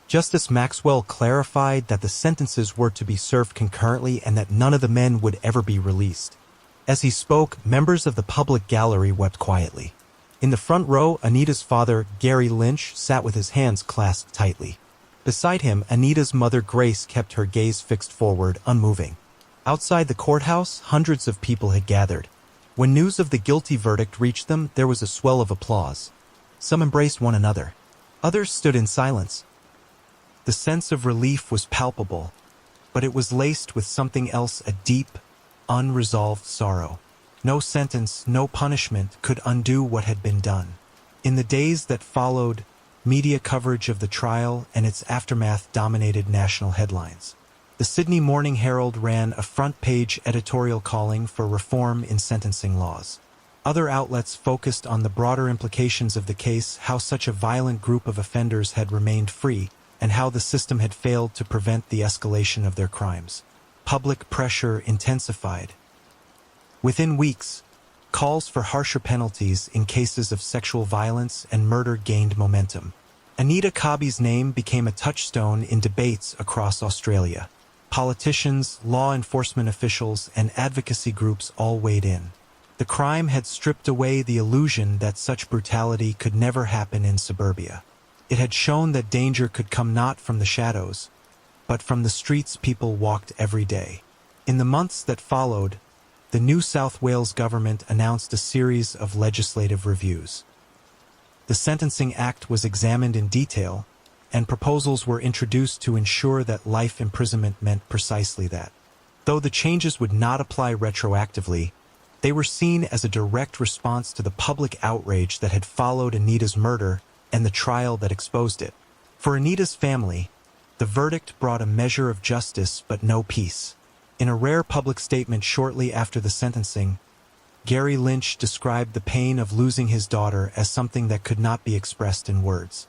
Justice Maxwell clarified that the sentences were to be served concurrently and that none of the men would ever be released. As he spoke, members of the public gallery wept quietly. In the front row, Anita's father, Gary Lynch, sat with his hands clasped tightly. Beside him, Anita's mother, Grace, kept her gaze fixed forward, unmoving. Outside the courthouse, hundreds of people had gathered. When news of the guilty verdict reached them, there was a swell of applause. Some embraced one another. Others stood in silence. The sense of relief was palpable, but it was laced with something else, a deep, unresolved sorrow. No sentence, no punishment could undo what had been done. In the days that followed, media coverage of the trial and its aftermath dominated national headlines. The Sydney Morning Herald ran a front-page editorial calling for reform in sentencing laws. Other outlets focused on the broader implications of the case, how such a violent group of offenders had remained free, and how the system had failed to prevent the escalation of their crimes. Public pressure intensified. Within weeks, calls for harsher penalties in cases of sexual violence and murder gained momentum. Anita Cobby's name became a touchstone in debates across Australia. Politicians, law enforcement officials, and advocacy groups all weighed in. The crime had stripped away the illusion that such brutality could never happen in suburbia. It had shown that danger could come not from the shadows, but from the streets people walked every day. In the months that followed, the New South Wales government announced a series of legislative reviews. The Sentencing Act was examined in detail, and proposals were introduced to ensure that life imprisonment meant precisely that. Though the changes would not apply retroactively, they were seen as a direct response to the public outrage that had followed Anita's murder and the trial that exposed it. For Anita's family, the verdict brought a measure of justice but no peace. In a rare public statement shortly after the sentencing, Gary Lynch described the pain of losing his daughter as something that could not be expressed in words.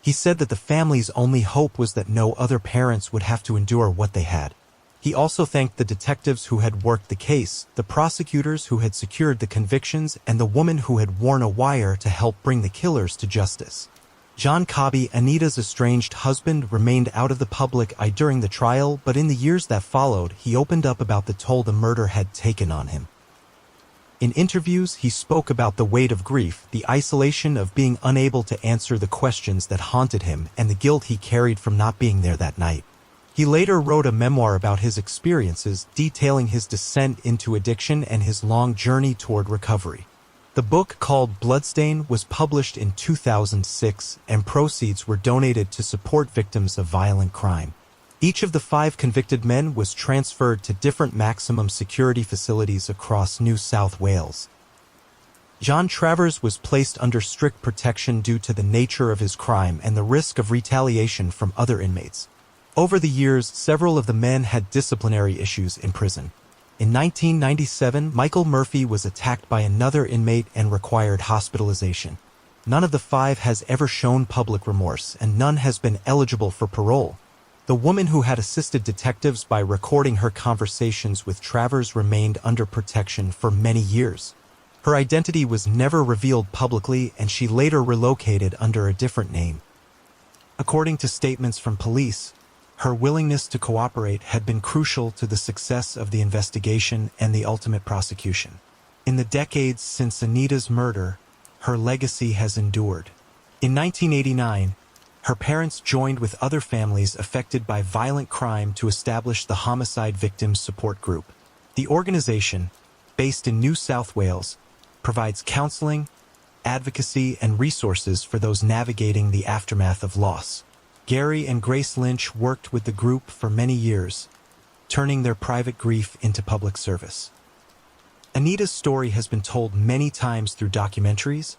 He said that the family's only hope was that no other parents would have to endure what they had. He also thanked the detectives who had worked the case, the prosecutors who had secured the convictions, and the woman who had worn a wire to help bring the killers to justice. John Cobby, Anita's estranged husband, remained out of the public eye during the trial, but in the years that followed, he opened up about the toll the murder had taken on him. In interviews, he spoke about the weight of grief, the isolation of being unable to answer the questions that haunted him, and the guilt he carried from not being there that night. He later wrote a memoir about his experiences, detailing his descent into addiction and his long journey toward recovery. The book, called Bloodstain, was published in 2006, and proceeds were donated to support victims of violent crime. Each of the 5 convicted men was transferred to different maximum security facilities across New South Wales. John Travers was placed under strict protection due to the nature of his crime and the risk of retaliation from other inmates. Over the years, several of the men had disciplinary issues in prison. In 1997, Michael Murphy was attacked by another inmate and required hospitalization. None of the 5 has ever shown public remorse, and none has been eligible for parole. The woman who had assisted detectives by recording her conversations with Travers remained under protection for many years. Her identity was never revealed publicly, and she later relocated under a different name. According to statements from police, her willingness to cooperate had been crucial to the success of the investigation and the ultimate prosecution. In the decades since Anita's murder, her legacy has endured. In 1989, her parents joined with other families affected by violent crime to establish the Homicide Victims Support Group. The organization, based in New South Wales, provides counseling, advocacy, and resources for those navigating the aftermath of loss. Gary and Grace Lynch worked with the group for many years, turning their private grief into public service. Anita's story has been told many times through documentaries,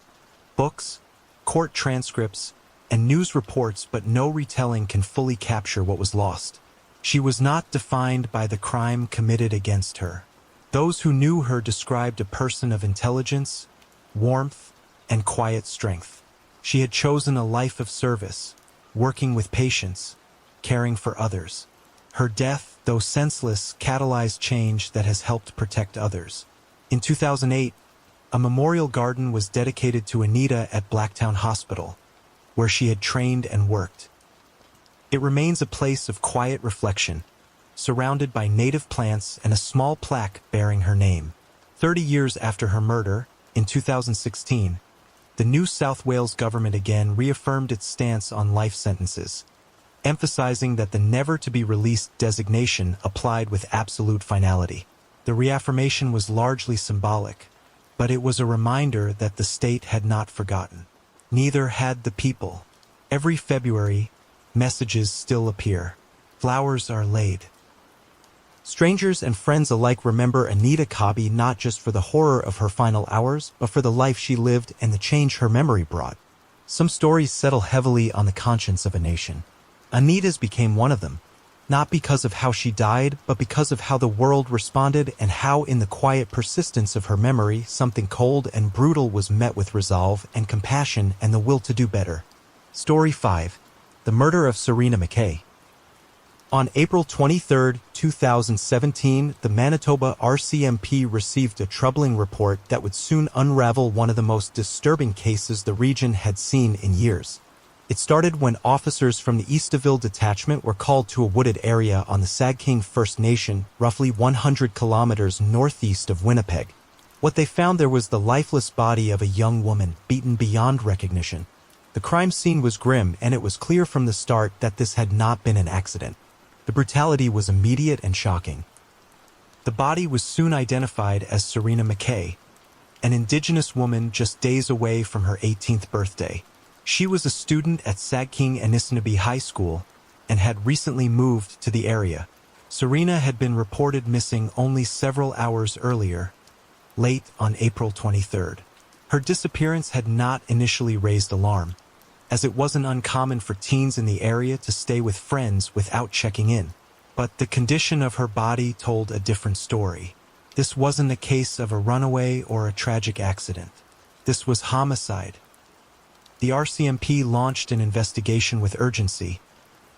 books, court transcripts, and news reports, but no retelling can fully capture what was lost. She was not defined by the crime committed against her. Those who knew her described a person of intelligence, warmth, and quiet strength. She had chosen a life of service, working with patience, caring for others. Her death, though senseless, catalyzed change that has helped protect others. In 2008, a memorial garden was dedicated to Anita at Blacktown Hospital, where she had trained and worked. It remains a place of quiet reflection, surrounded by native plants and a small plaque bearing her name. 30 years after her murder, in 2016, the New South Wales government again reaffirmed its stance on life sentences, emphasizing that the never-to-be-released designation applied with absolute finality. The reaffirmation was largely symbolic, but it was a reminder that the state had not forgotten. Neither had the people. Every February, messages still appear. Flowers are laid. Strangers and friends alike remember Anita Kabi not just for the horror of her final hours, but for the life she lived and the change her memory brought. Some stories settle heavily on the conscience of a nation. Anita's became one of them, not because of how she died, but because of how the world responded and how in the quiet persistence of her memory, something cold and brutal was met with resolve and compassion and the will to do better. Story 5. The Murder of Serena McKay. On April 23, 2017, the Manitoba RCMP received a troubling report that would soon unravel one of the most disturbing cases the region had seen in years. It started when officers from the Eastaville detachment were called to a wooded area on the Sagking First Nation, roughly 100 kilometers northeast of Winnipeg. What they found there was the lifeless body of a young woman, beaten beyond recognition. The crime scene was grim, and it was clear from the start that this had not been an accident. The brutality was immediate and shocking. The body was soon identified as Serena McKay, an Indigenous woman just days away from her 18th birthday. She was a student at Sagking Anishinaabe High School and had recently moved to the area. Serena had been reported missing only several hours earlier, late on April 23rd. Her disappearance had not initially raised alarm, as it wasn't uncommon for teens in the area to stay with friends without checking in. But the condition of her body told a different story. This wasn't a case of a runaway or a tragic accident. This was homicide. The RCMP launched an investigation with urgency,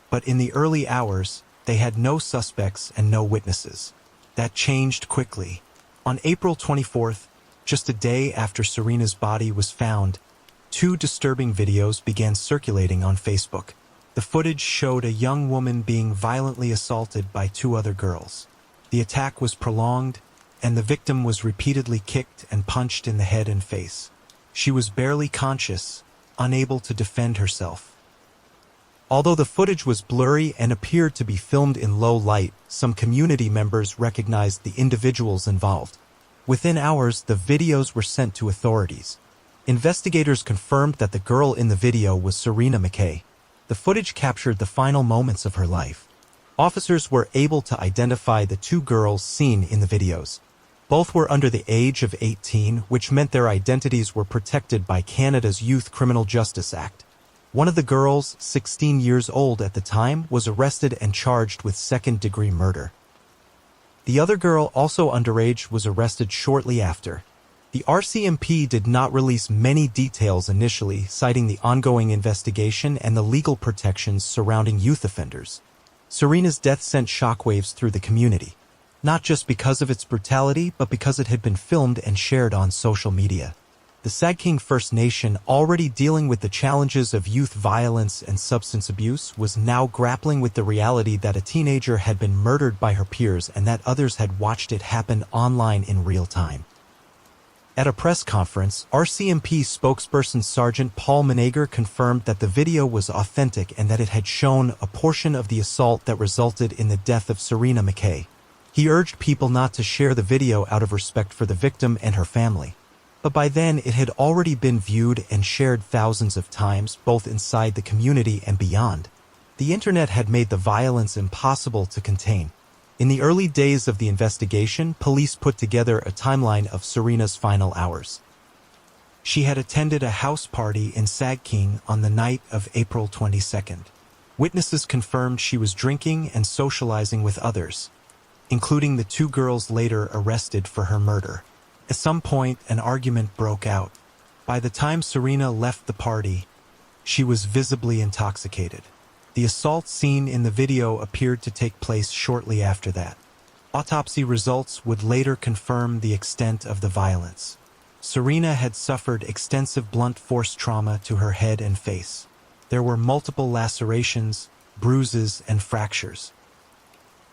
but in the early hours, they had no suspects and no witnesses. That changed quickly. On April 24th, just a day after Serena's body was found, two disturbing videos began circulating on Facebook. The footage showed a young woman being violently assaulted by two other girls. The attack was prolonged, and the victim was repeatedly kicked and punched in the head and face. She was barely conscious, unable to defend herself. Although the footage was blurry and appeared to be filmed in low light, some community members recognized the individuals involved. Within hours, the videos were sent to authorities. Investigators confirmed that the girl in the video was Serena McKay. The footage captured the final moments of her life. Officers were able to identify the two girls seen in the videos. Both were under the age of 18, which meant their identities were protected by Canada's Youth Criminal Justice Act. One of the girls, 16 years old at the time, was arrested and charged with second-degree murder. The other girl, also underage, was arrested shortly after. The RCMP did not release many details initially, citing the ongoing investigation and the legal protections surrounding youth offenders. Serena's death sent shockwaves through the community, not just because of its brutality, but because it had been filmed and shared on social media. The Sagking First Nation, already dealing with the challenges of youth violence and substance abuse, was now grappling with the reality that a teenager had been murdered by her peers and that others had watched it happen online in real time. At a press conference, RCMP spokesperson Sergeant Paul Menager confirmed that the video was authentic and that it had shown a portion of the assault that resulted in the death of Serena McKay. He urged people not to share the video out of respect for the victim and her family. But by then, it had already been viewed and shared thousands of times, both inside the community and beyond. The internet had made the violence impossible to contain. In the early days of the investigation, police put together a timeline of Serena's final hours. She had attended a house party in Sagking on the night of April 22nd. Witnesses confirmed she was drinking and socializing with others, including the two girls later arrested for her murder. At some point, an argument broke out. By the time Serena left the party, she was visibly intoxicated. The assault seen in the video appeared to take place shortly after that. Autopsy results would later confirm the extent of the violence. Serena had suffered extensive blunt force trauma to her head and face. There were multiple lacerations, bruises, and fractures.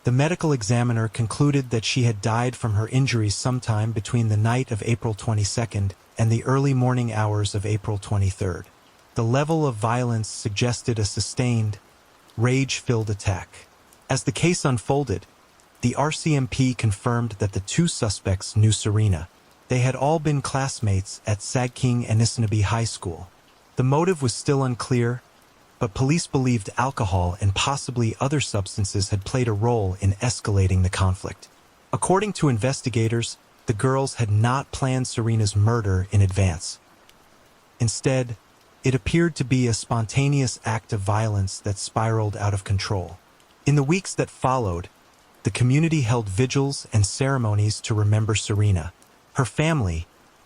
The medical examiner concluded that she had died from her injuries sometime between the night of April 22nd and the early morning hours of April 23rd. The level of violence suggested a sustained, rage-filled attack. As the case unfolded, the RCMP confirmed that the two suspects knew Serena. They had all been classmates at Sagking Anishinaabe High School. The motive was still unclear, but police believed alcohol and possibly other substances had played a role in escalating the conflict. According to investigators, the girls had not planned Serena's murder in advance. Instead, it appeared to be a spontaneous act of violence that spiraled out of control. In the weeks that followed, the community held vigils and ceremonies to remember Serena. Her family,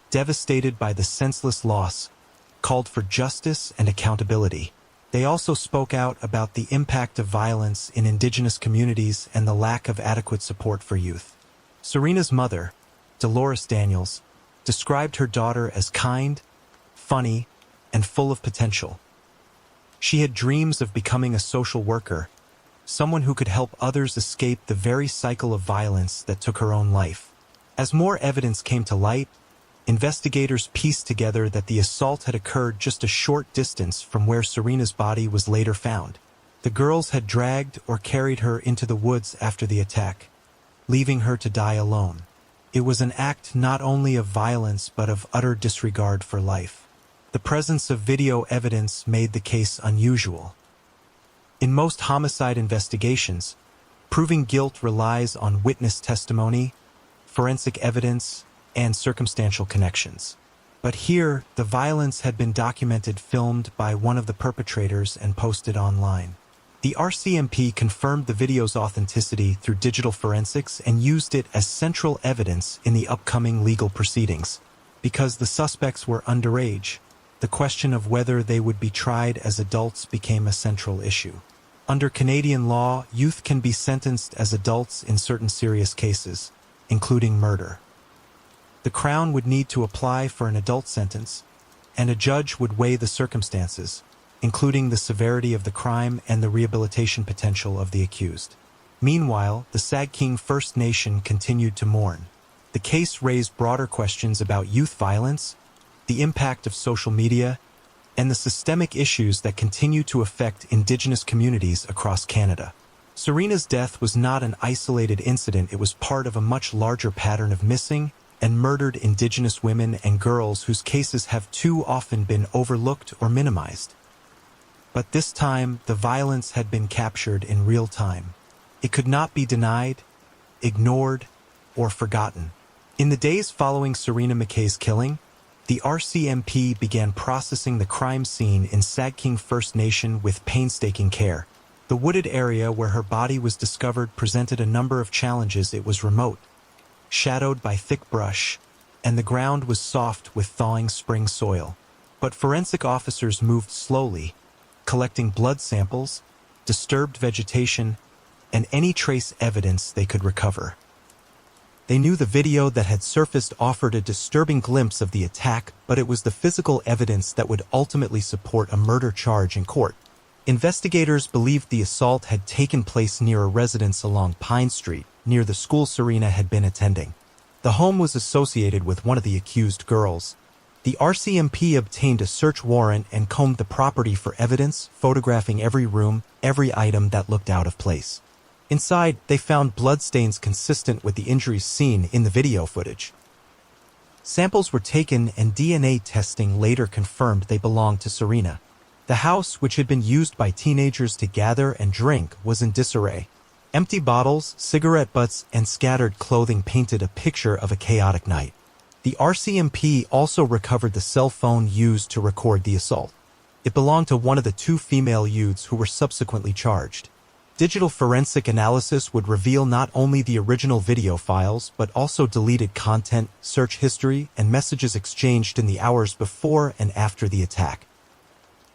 devastated by the senseless loss, called for justice and accountability. They also spoke out about the impact of violence in indigenous communities and the lack of adequate support for youth. Serena's mother, Dolores Daniels, described her daughter as kind, funny, and full of potential. She had dreams of becoming a social worker, someone who could help others escape the very cycle of violence that took her own life. As more evidence came to light, investigators pieced together that the assault had occurred just a short distance from where Serena's body was later found. The girls had dragged or carried her into the woods after the attack, leaving her to die alone. It was an act not only of violence but of utter disregard for life. The presence of video evidence made the case unusual. In most homicide investigations, proving guilt relies on witness testimony, forensic evidence, and circumstantial connections. But here, the violence had been documented, filmed by one of the perpetrators, and posted online. The RCMP confirmed the video's authenticity through digital forensics and used it as central evidence in the upcoming legal proceedings. Because the suspects were underage, the question of whether they would be tried as adults became a central issue. Under Canadian law, youth can be sentenced as adults in certain serious cases, including murder. The Crown would need to apply for an adult sentence, and a judge would weigh the circumstances, including the severity of the crime and the rehabilitation potential of the accused. Meanwhile, the Sagkeeng First Nation continued to mourn. The case raised broader questions about youth violence, the impact of social media, and the systemic issues that continue to affect Indigenous communities across Canada. Serena's death was not an isolated incident. It was part of a much larger pattern of missing and murdered Indigenous women and girls whose cases have too often been overlooked or minimized. But this time, the violence had been captured in real time. It could not be denied, ignored, or forgotten. In the days following Serena McKay's killing, the RCMP began processing the crime scene in Sagkeeng First Nation with painstaking care. The wooded area where her body was discovered presented a number of challenges. It was remote, shadowed by thick brush, and the ground was soft with thawing spring soil. But forensic officers moved slowly, collecting blood samples, disturbed vegetation, and any trace evidence they could recover. They knew the video that had surfaced offered a disturbing glimpse of the attack, but it was the physical evidence that would ultimately support a murder charge in court. Investigators believed the assault had taken place near a residence along Pine Street, near the school Serena had been attending. The home was associated with one of the accused girls. The RCMP obtained a search warrant and combed the property for evidence, photographing every room, every item that looked out of place. Inside, they found bloodstains consistent with the injuries seen in the video footage. Samples were taken and DNA testing later confirmed they belonged to Serena. The house, which had been used by teenagers to gather and drink, was in disarray. Empty bottles, cigarette butts, and scattered clothing painted a picture of a chaotic night. The RCMP also recovered the cell phone used to record the assault. It belonged to one of the two female youths who were subsequently charged. Digital forensic analysis would reveal not only the original video files, but also deleted content, search history, and messages exchanged in the hours before and after the attack.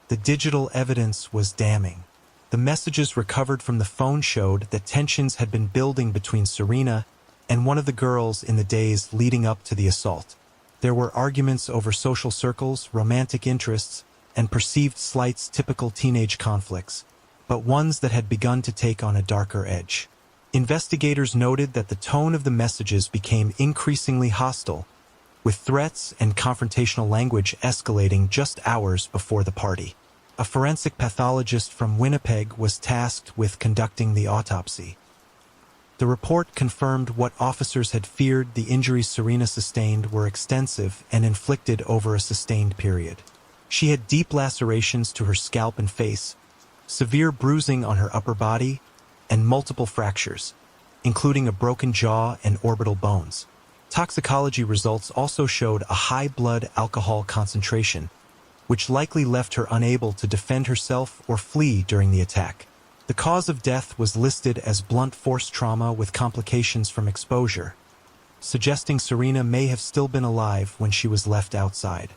The digital evidence was damning. The messages recovered from the phone showed that tensions had been building between Serena and one of the girls in the days leading up to the assault. There were arguments over social circles, romantic interests, and perceived slights, typical teenage conflicts, but ones that had begun to take on a darker edge. Investigators noted that the tone of the messages became increasingly hostile, with threats and confrontational language escalating just hours before the party. A forensic pathologist from Winnipeg was tasked with conducting the autopsy. The report confirmed what officers had feared: the injuries Serena sustained were extensive and inflicted over a sustained period. She had deep lacerations to her scalp and face, severe bruising on her upper body, and multiple fractures, including a broken jaw and orbital bones. Toxicology results also showed a high blood alcohol concentration, which likely left her unable to defend herself or flee during the attack. The cause of death was listed as blunt force trauma with complications from exposure, suggesting Serena may have still been alive when she was left outside.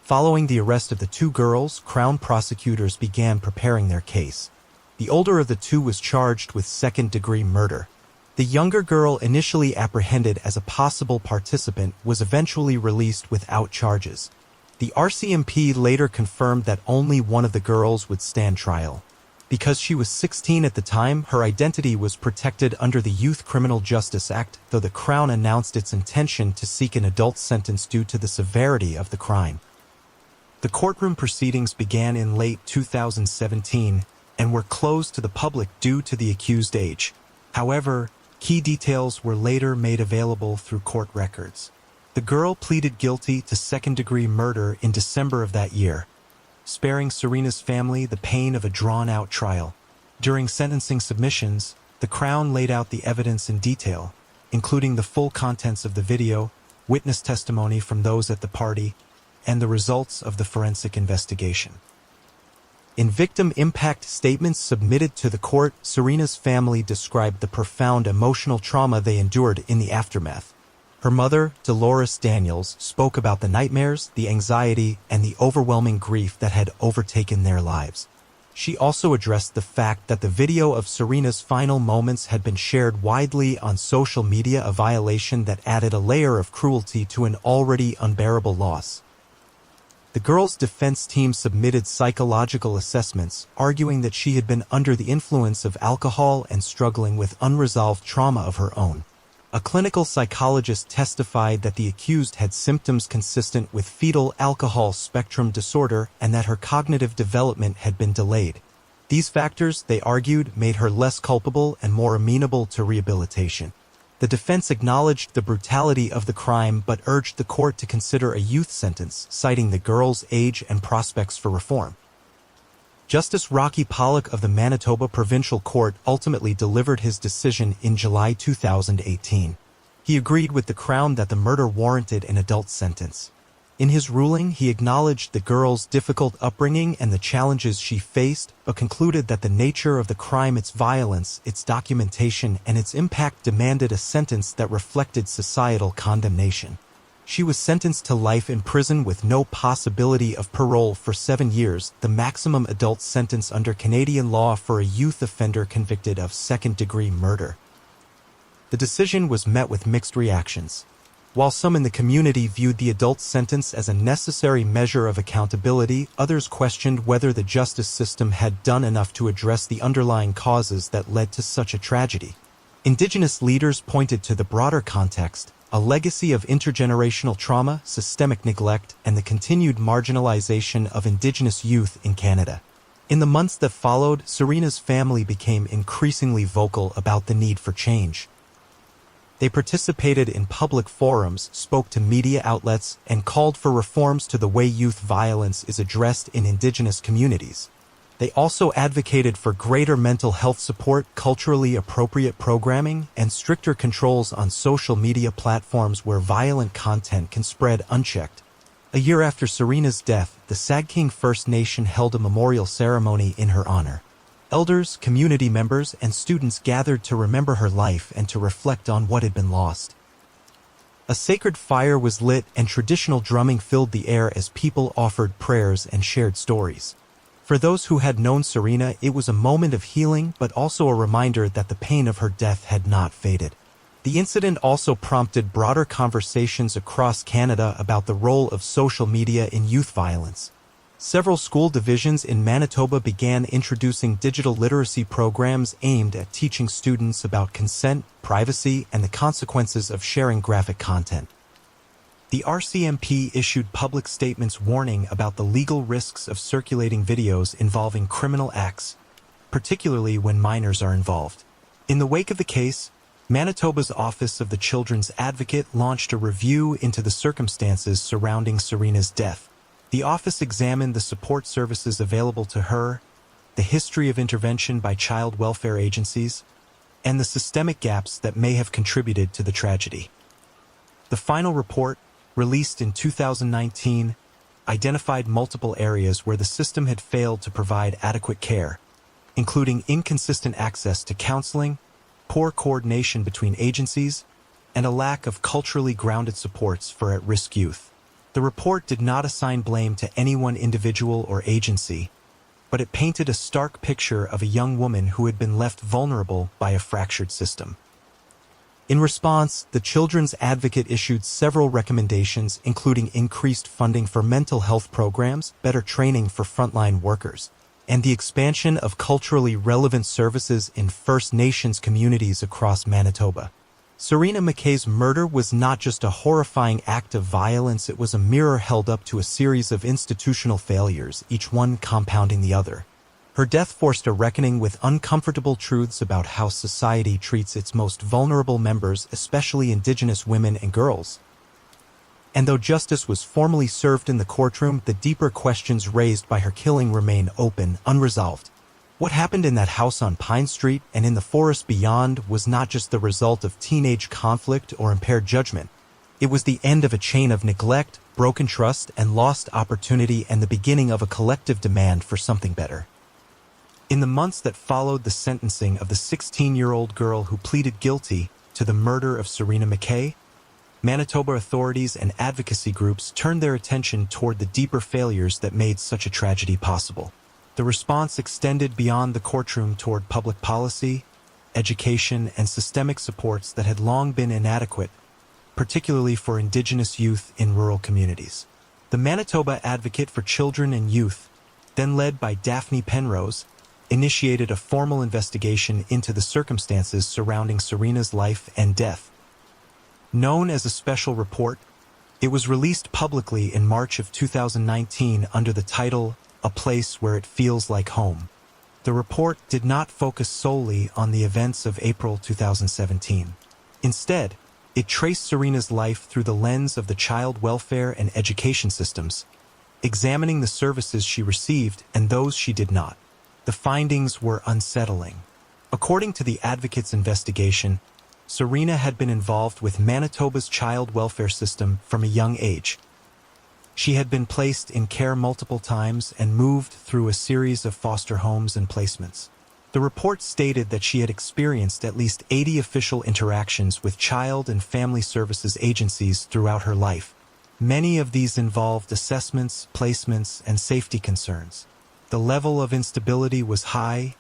Following the arrest of the two girls, Crown prosecutors began preparing their case. The older of the two was charged with second-degree murder. The younger girl, initially apprehended as a possible participant, was eventually released without charges. The RCMP later confirmed that only one of the girls would stand trial. Because she was 16 at the time, her identity was protected under the Youth Criminal Justice Act, though the Crown announced its intention to seek an adult sentence due to the severity of the crime. The courtroom proceedings began in late 2017 and were closed to the public due to the accused age. However, key details were later made available through court records. The girl pleaded guilty to second-degree murder in December of that year, sparing Serena's family the pain of a drawn-out trial. During sentencing submissions, the Crown laid out the evidence in detail, including the full contents of the video, witness testimony from those at the party, and the results of the forensic investigation. In victim impact statements submitted to the court, Serena's family described the profound emotional trauma they endured in the aftermath. Her mother, Dolores Daniels, spoke about the nightmares, the anxiety, and the overwhelming grief that had overtaken their lives. She also addressed the fact that the video of Serena's final moments had been shared widely on social media, a violation that added a layer of cruelty to an already unbearable loss. The girl's defense team submitted psychological assessments, arguing that she had been under the influence of alcohol and struggling with unresolved trauma of her own. A clinical psychologist testified that the accused had symptoms consistent with fetal alcohol spectrum disorder and that her cognitive development had been delayed. These factors, they argued, made her less culpable and more amenable to rehabilitation. The defense acknowledged the brutality of the crime but urged the court to consider a youth sentence, citing the girl's age and prospects for reform. Justice Rocky Pollock of the Manitoba Provincial Court ultimately delivered his decision in July 2018. He agreed with the Crown that the murder warranted an adult sentence. In his ruling, he acknowledged the girl's difficult upbringing and the challenges she faced, but concluded that the nature of the crime, its violence, its documentation, and its impact demanded a sentence that reflected societal condemnation. She was sentenced to life in prison with no possibility of parole for 7 years, the maximum adult sentence under Canadian law for a youth offender convicted of second-degree murder. The decision was met with mixed reactions. While some in the community viewed the adult sentence as a necessary measure of accountability, others questioned whether the justice system had done enough to address the underlying causes that led to such a tragedy. Indigenous leaders pointed to the broader context, a legacy of intergenerational trauma, systemic neglect, and the continued marginalization of Indigenous youth in Canada. In the months that followed, Serena's family became increasingly vocal about the need for change. They participated in public forums, spoke to media outlets, and called for reforms to the way youth violence is addressed in Indigenous communities. They also advocated for greater mental health support, culturally appropriate programming, and stricter controls on social media platforms where violent content can spread unchecked. A year after Serena's death, the Sagking First Nation held a memorial ceremony in her honor. Elders, community members, and students gathered to remember her life and to reflect on what had been lost. A sacred fire was lit and traditional drumming filled the air as people offered prayers and shared stories. For those who had known Serena, it was a moment of healing, but also a reminder that the pain of her death had not faded. The incident also prompted broader conversations across Canada about the role of social media in youth violence. Several school divisions in Manitoba began introducing digital literacy programs aimed at teaching students about consent, privacy, and the consequences of sharing graphic content. The RCMP issued public statements warning about the legal risks of circulating videos involving criminal acts, particularly when minors are involved. In the wake of the case, Manitoba's Office of the Children's Advocate launched a review into the circumstances surrounding Serena's death. The office examined the support services available to her, the history of intervention by child welfare agencies, and the systemic gaps that may have contributed to the tragedy. The final report, released in 2019, identified multiple areas where the system had failed to provide adequate care, including inconsistent access to counseling, poor coordination between agencies, and a lack of culturally grounded supports for at-risk youth. The report did not assign blame to any one individual or agency, but it painted a stark picture of a young woman who had been left vulnerable by a fractured system. In response, the Children's Advocate issued several recommendations, including increased funding for mental health programs, better training for frontline workers, and the expansion of culturally relevant services in First Nations communities across Manitoba. Serena McKay's murder was not just a horrifying act of violence, it was a mirror held up to a series of institutional failures, each one compounding the other. Her death forced a reckoning with uncomfortable truths about how society treats its most vulnerable members, especially Indigenous women and girls. And though justice was formally served in the courtroom, the deeper questions raised by her killing remain open, unresolved. What happened in that house on Pine Street and in the forest beyond was not just the result of teenage conflict or impaired judgment. It was the end of a chain of neglect, broken trust, and lost opportunity, and the beginning of a collective demand for something better. In the months that followed the sentencing of the 16-year-old girl who pleaded guilty to the murder of Serena McKay, Manitoba authorities and advocacy groups turned their attention toward the deeper failures that made such a tragedy possible. The response extended beyond the courtroom toward public policy, education, and systemic supports that had long been inadequate, particularly for Indigenous youth in rural communities. The Manitoba Advocate for Children and Youth, then led by Daphne Penrose, initiated a formal investigation into the circumstances surrounding Serena's life and death. Known as a special report, it was released publicly in March of 2019 under the title A Place Where It Feels Like Home. The report did not focus solely on the events of April 2017. Instead, it traced Serena's life through the lens of the child welfare and education systems, examining the services she received and those she did not. The findings were unsettling. According to the Advocate's investigation, Serena had been involved with Manitoba's child welfare system from a young age. She had been placed in care multiple times and moved through a series of foster homes and placements. The report stated that she had experienced at least 80 official interactions with child and family services agencies throughout her life. Many of these involved assessments, placements, and safety concerns. The level of instability was high,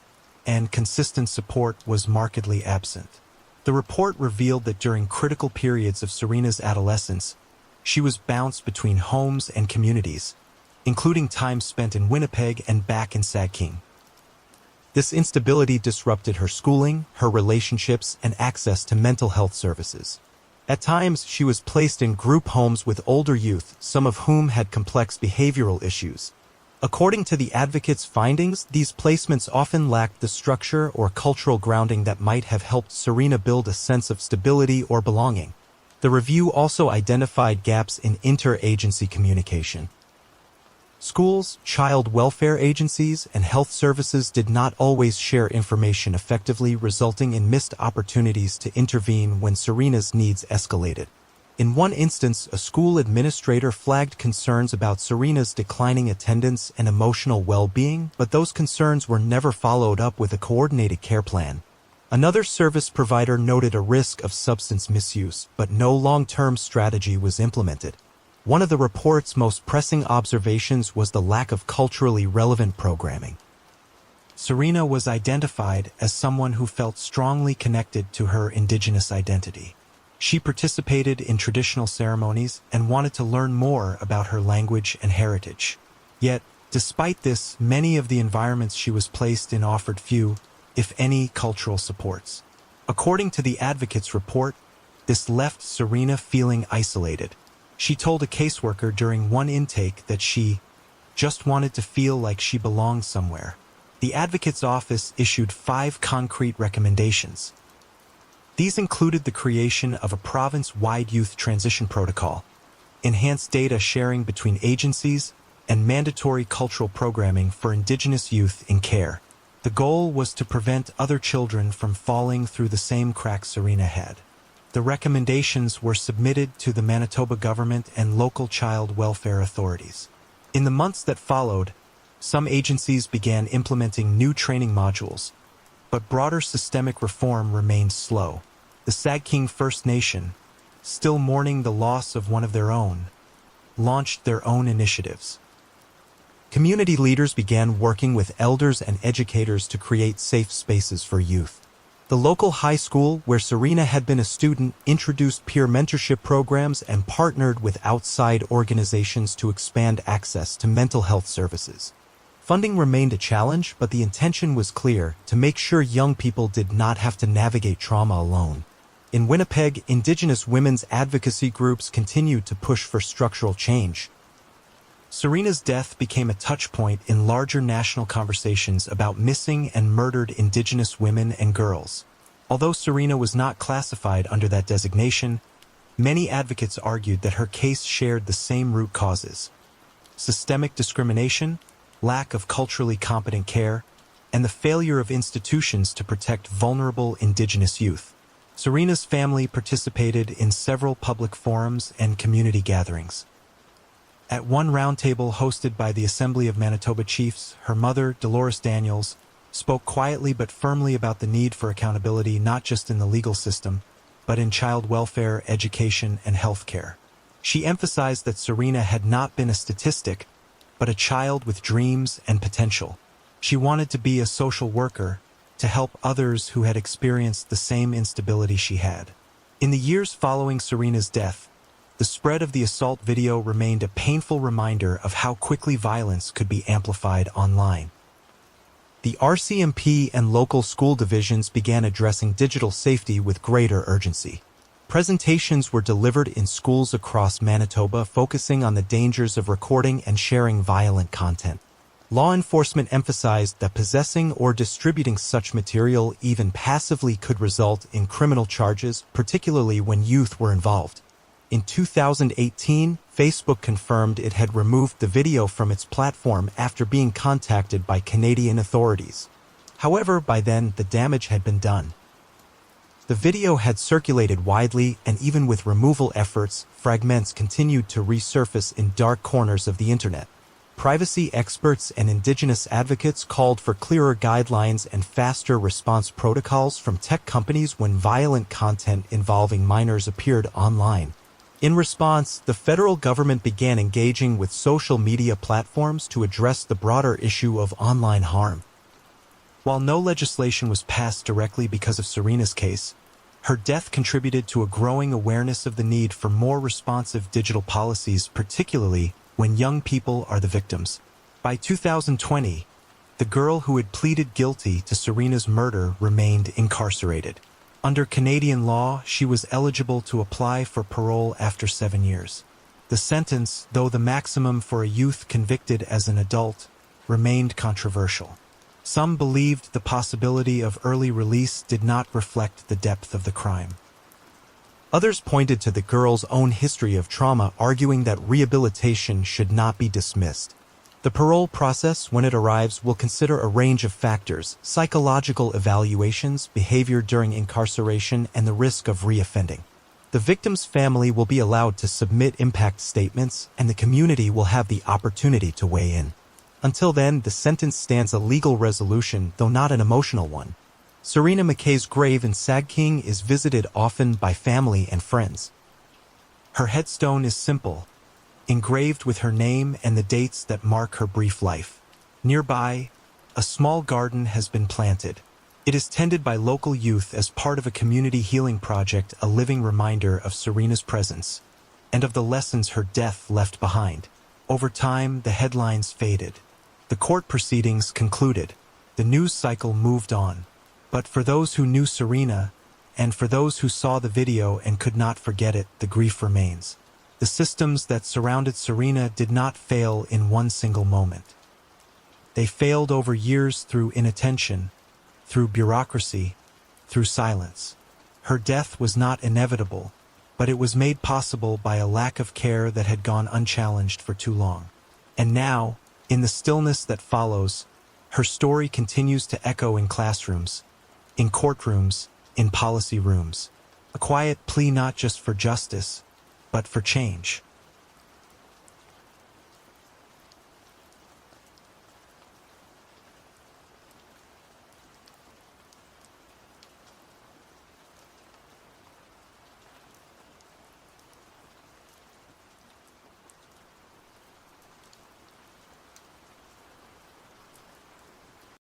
and consistent support was markedly absent. The report revealed that during critical periods of Serena's adolescence, she was bounced between homes and communities, including time spent in Winnipeg and back in Sagkeeng. This instability disrupted her schooling, her relationships, and access to mental health services. At times, she was placed in group homes with older youth, some of whom had complex behavioral issues. According to the Advocate's findings, these placements often lacked the structure or cultural grounding that might have helped Serena build a sense of stability or belonging. The review also identified gaps in inter-agency communication. Schools, child welfare agencies, and health services did not always share information effectively, resulting in missed opportunities to intervene when Serena's needs escalated. In one instance, a school administrator flagged concerns about Serena's declining attendance and emotional well-being, but those concerns were never followed up with a coordinated care plan. Another service provider noted a risk of substance misuse, but no long-term strategy was implemented. One of the report's most pressing observations was the lack of culturally relevant programming. Serena was identified as someone who felt strongly connected to her Indigenous identity. She participated in traditional ceremonies and wanted to learn more about her language and heritage. Yet, despite this, many of the environments she was placed in offered few, if any, cultural supports. According to the Advocate's report, this left Serena feeling isolated. She told a caseworker during one intake that she just wanted to feel like she belonged somewhere. The Advocate's office issued 5 concrete recommendations. These included the creation of a province-wide youth transition protocol, enhanced data sharing between agencies, and mandatory cultural programming for Indigenous youth in care. The goal was to prevent other children from falling through the same cracks Serena had. The recommendations were submitted to the Manitoba government and local child welfare authorities. In the months that followed, some agencies began implementing new training modules, but broader systemic reform remained slow. The Sagking First Nation, still mourning the loss of one of their own, launched their own initiatives. Community leaders began working with elders and educators to create safe spaces for youth. The local high school, where Serena had been a student, introduced peer mentorship programs and partnered with outside organizations to expand access to mental health services. Funding remained a challenge, but the intention was clear: to make sure young people did not have to navigate trauma alone. In Winnipeg, Indigenous women's advocacy groups continued to push for structural change. Serena's death became a touchpoint in larger national conversations about missing and murdered Indigenous women and girls. Although Serena was not classified under that designation, many advocates argued that her case shared the same root causes: systemic discrimination, lack of culturally competent care, and the failure of institutions to protect vulnerable Indigenous youth. Serena's family participated in several public forums and community gatherings. At one roundtable hosted by the Assembly of Manitoba Chiefs, her mother, Dolores Daniels, spoke quietly but firmly about the need for accountability not just in the legal system, but in child welfare, education, and health care. She emphasized that Serena had not been a statistic, but a child with dreams and potential. She wanted to be a social worker, to help others who had experienced the same instability she had. In the years following Serena's death, the spread of the assault video remained a painful reminder of how quickly violence could be amplified online. The RCMP and local school divisions began addressing digital safety with greater urgency. Presentations were delivered in schools across Manitoba focusing on the dangers of recording and sharing violent content. Law enforcement emphasized that possessing or distributing such material even passively could result in criminal charges, particularly when youth were involved. In 2018, Facebook confirmed it had removed the video from its platform after being contacted by Canadian authorities. However, by then, the damage had been done. The video had circulated widely, and even with removal efforts, fragments continued to resurface in dark corners of the internet. Privacy experts and Indigenous advocates called for clearer guidelines and faster response protocols from tech companies when violent content involving minors appeared online. In response, the federal government began engaging with social media platforms to address the broader issue of online harm. While no legislation was passed directly because of Serena's case, her death contributed to a growing awareness of the need for more responsive digital policies, particularly when young people are the victims. By 2020, the girl who had pleaded guilty to Serena's murder remained incarcerated. Under Canadian law, she was eligible to apply for parole after 7 years. The sentence, though the maximum for a youth convicted as an adult, remained controversial. Some believed the possibility of early release did not reflect the depth of the crime. Others pointed to the girl's own history of trauma, arguing that rehabilitation should not be dismissed. The parole process, when it arrives, will consider a range of factors: psychological evaluations, behavior during incarceration, and the risk of reoffending. The victim's family will be allowed to submit impact statements, and the community will have the opportunity to weigh in. Until then, the sentence stands a legal resolution, though not an emotional one. Serena McKay's grave in Sagking is visited often by family and friends. Her headstone is simple, engraved with her name and the dates that mark her brief life. Nearby, a small garden has been planted. It is tended by local youth as part of a community healing project, a living reminder of Serena's presence and of the lessons her death left behind. Over time, the headlines faded. The court proceedings concluded. The news cycle moved on. But for those who knew Serena, and for those who saw the video and could not forget it, the grief remains. The systems that surrounded Serena did not fail in one single moment. They failed over years through inattention, through bureaucracy, through silence. Her death was not inevitable, but it was made possible by a lack of care that had gone unchallenged for too long. And now, in the stillness that follows, Her story continues to echo in classrooms, in courtrooms, in policy rooms. A quiet plea not just for justice, but for change.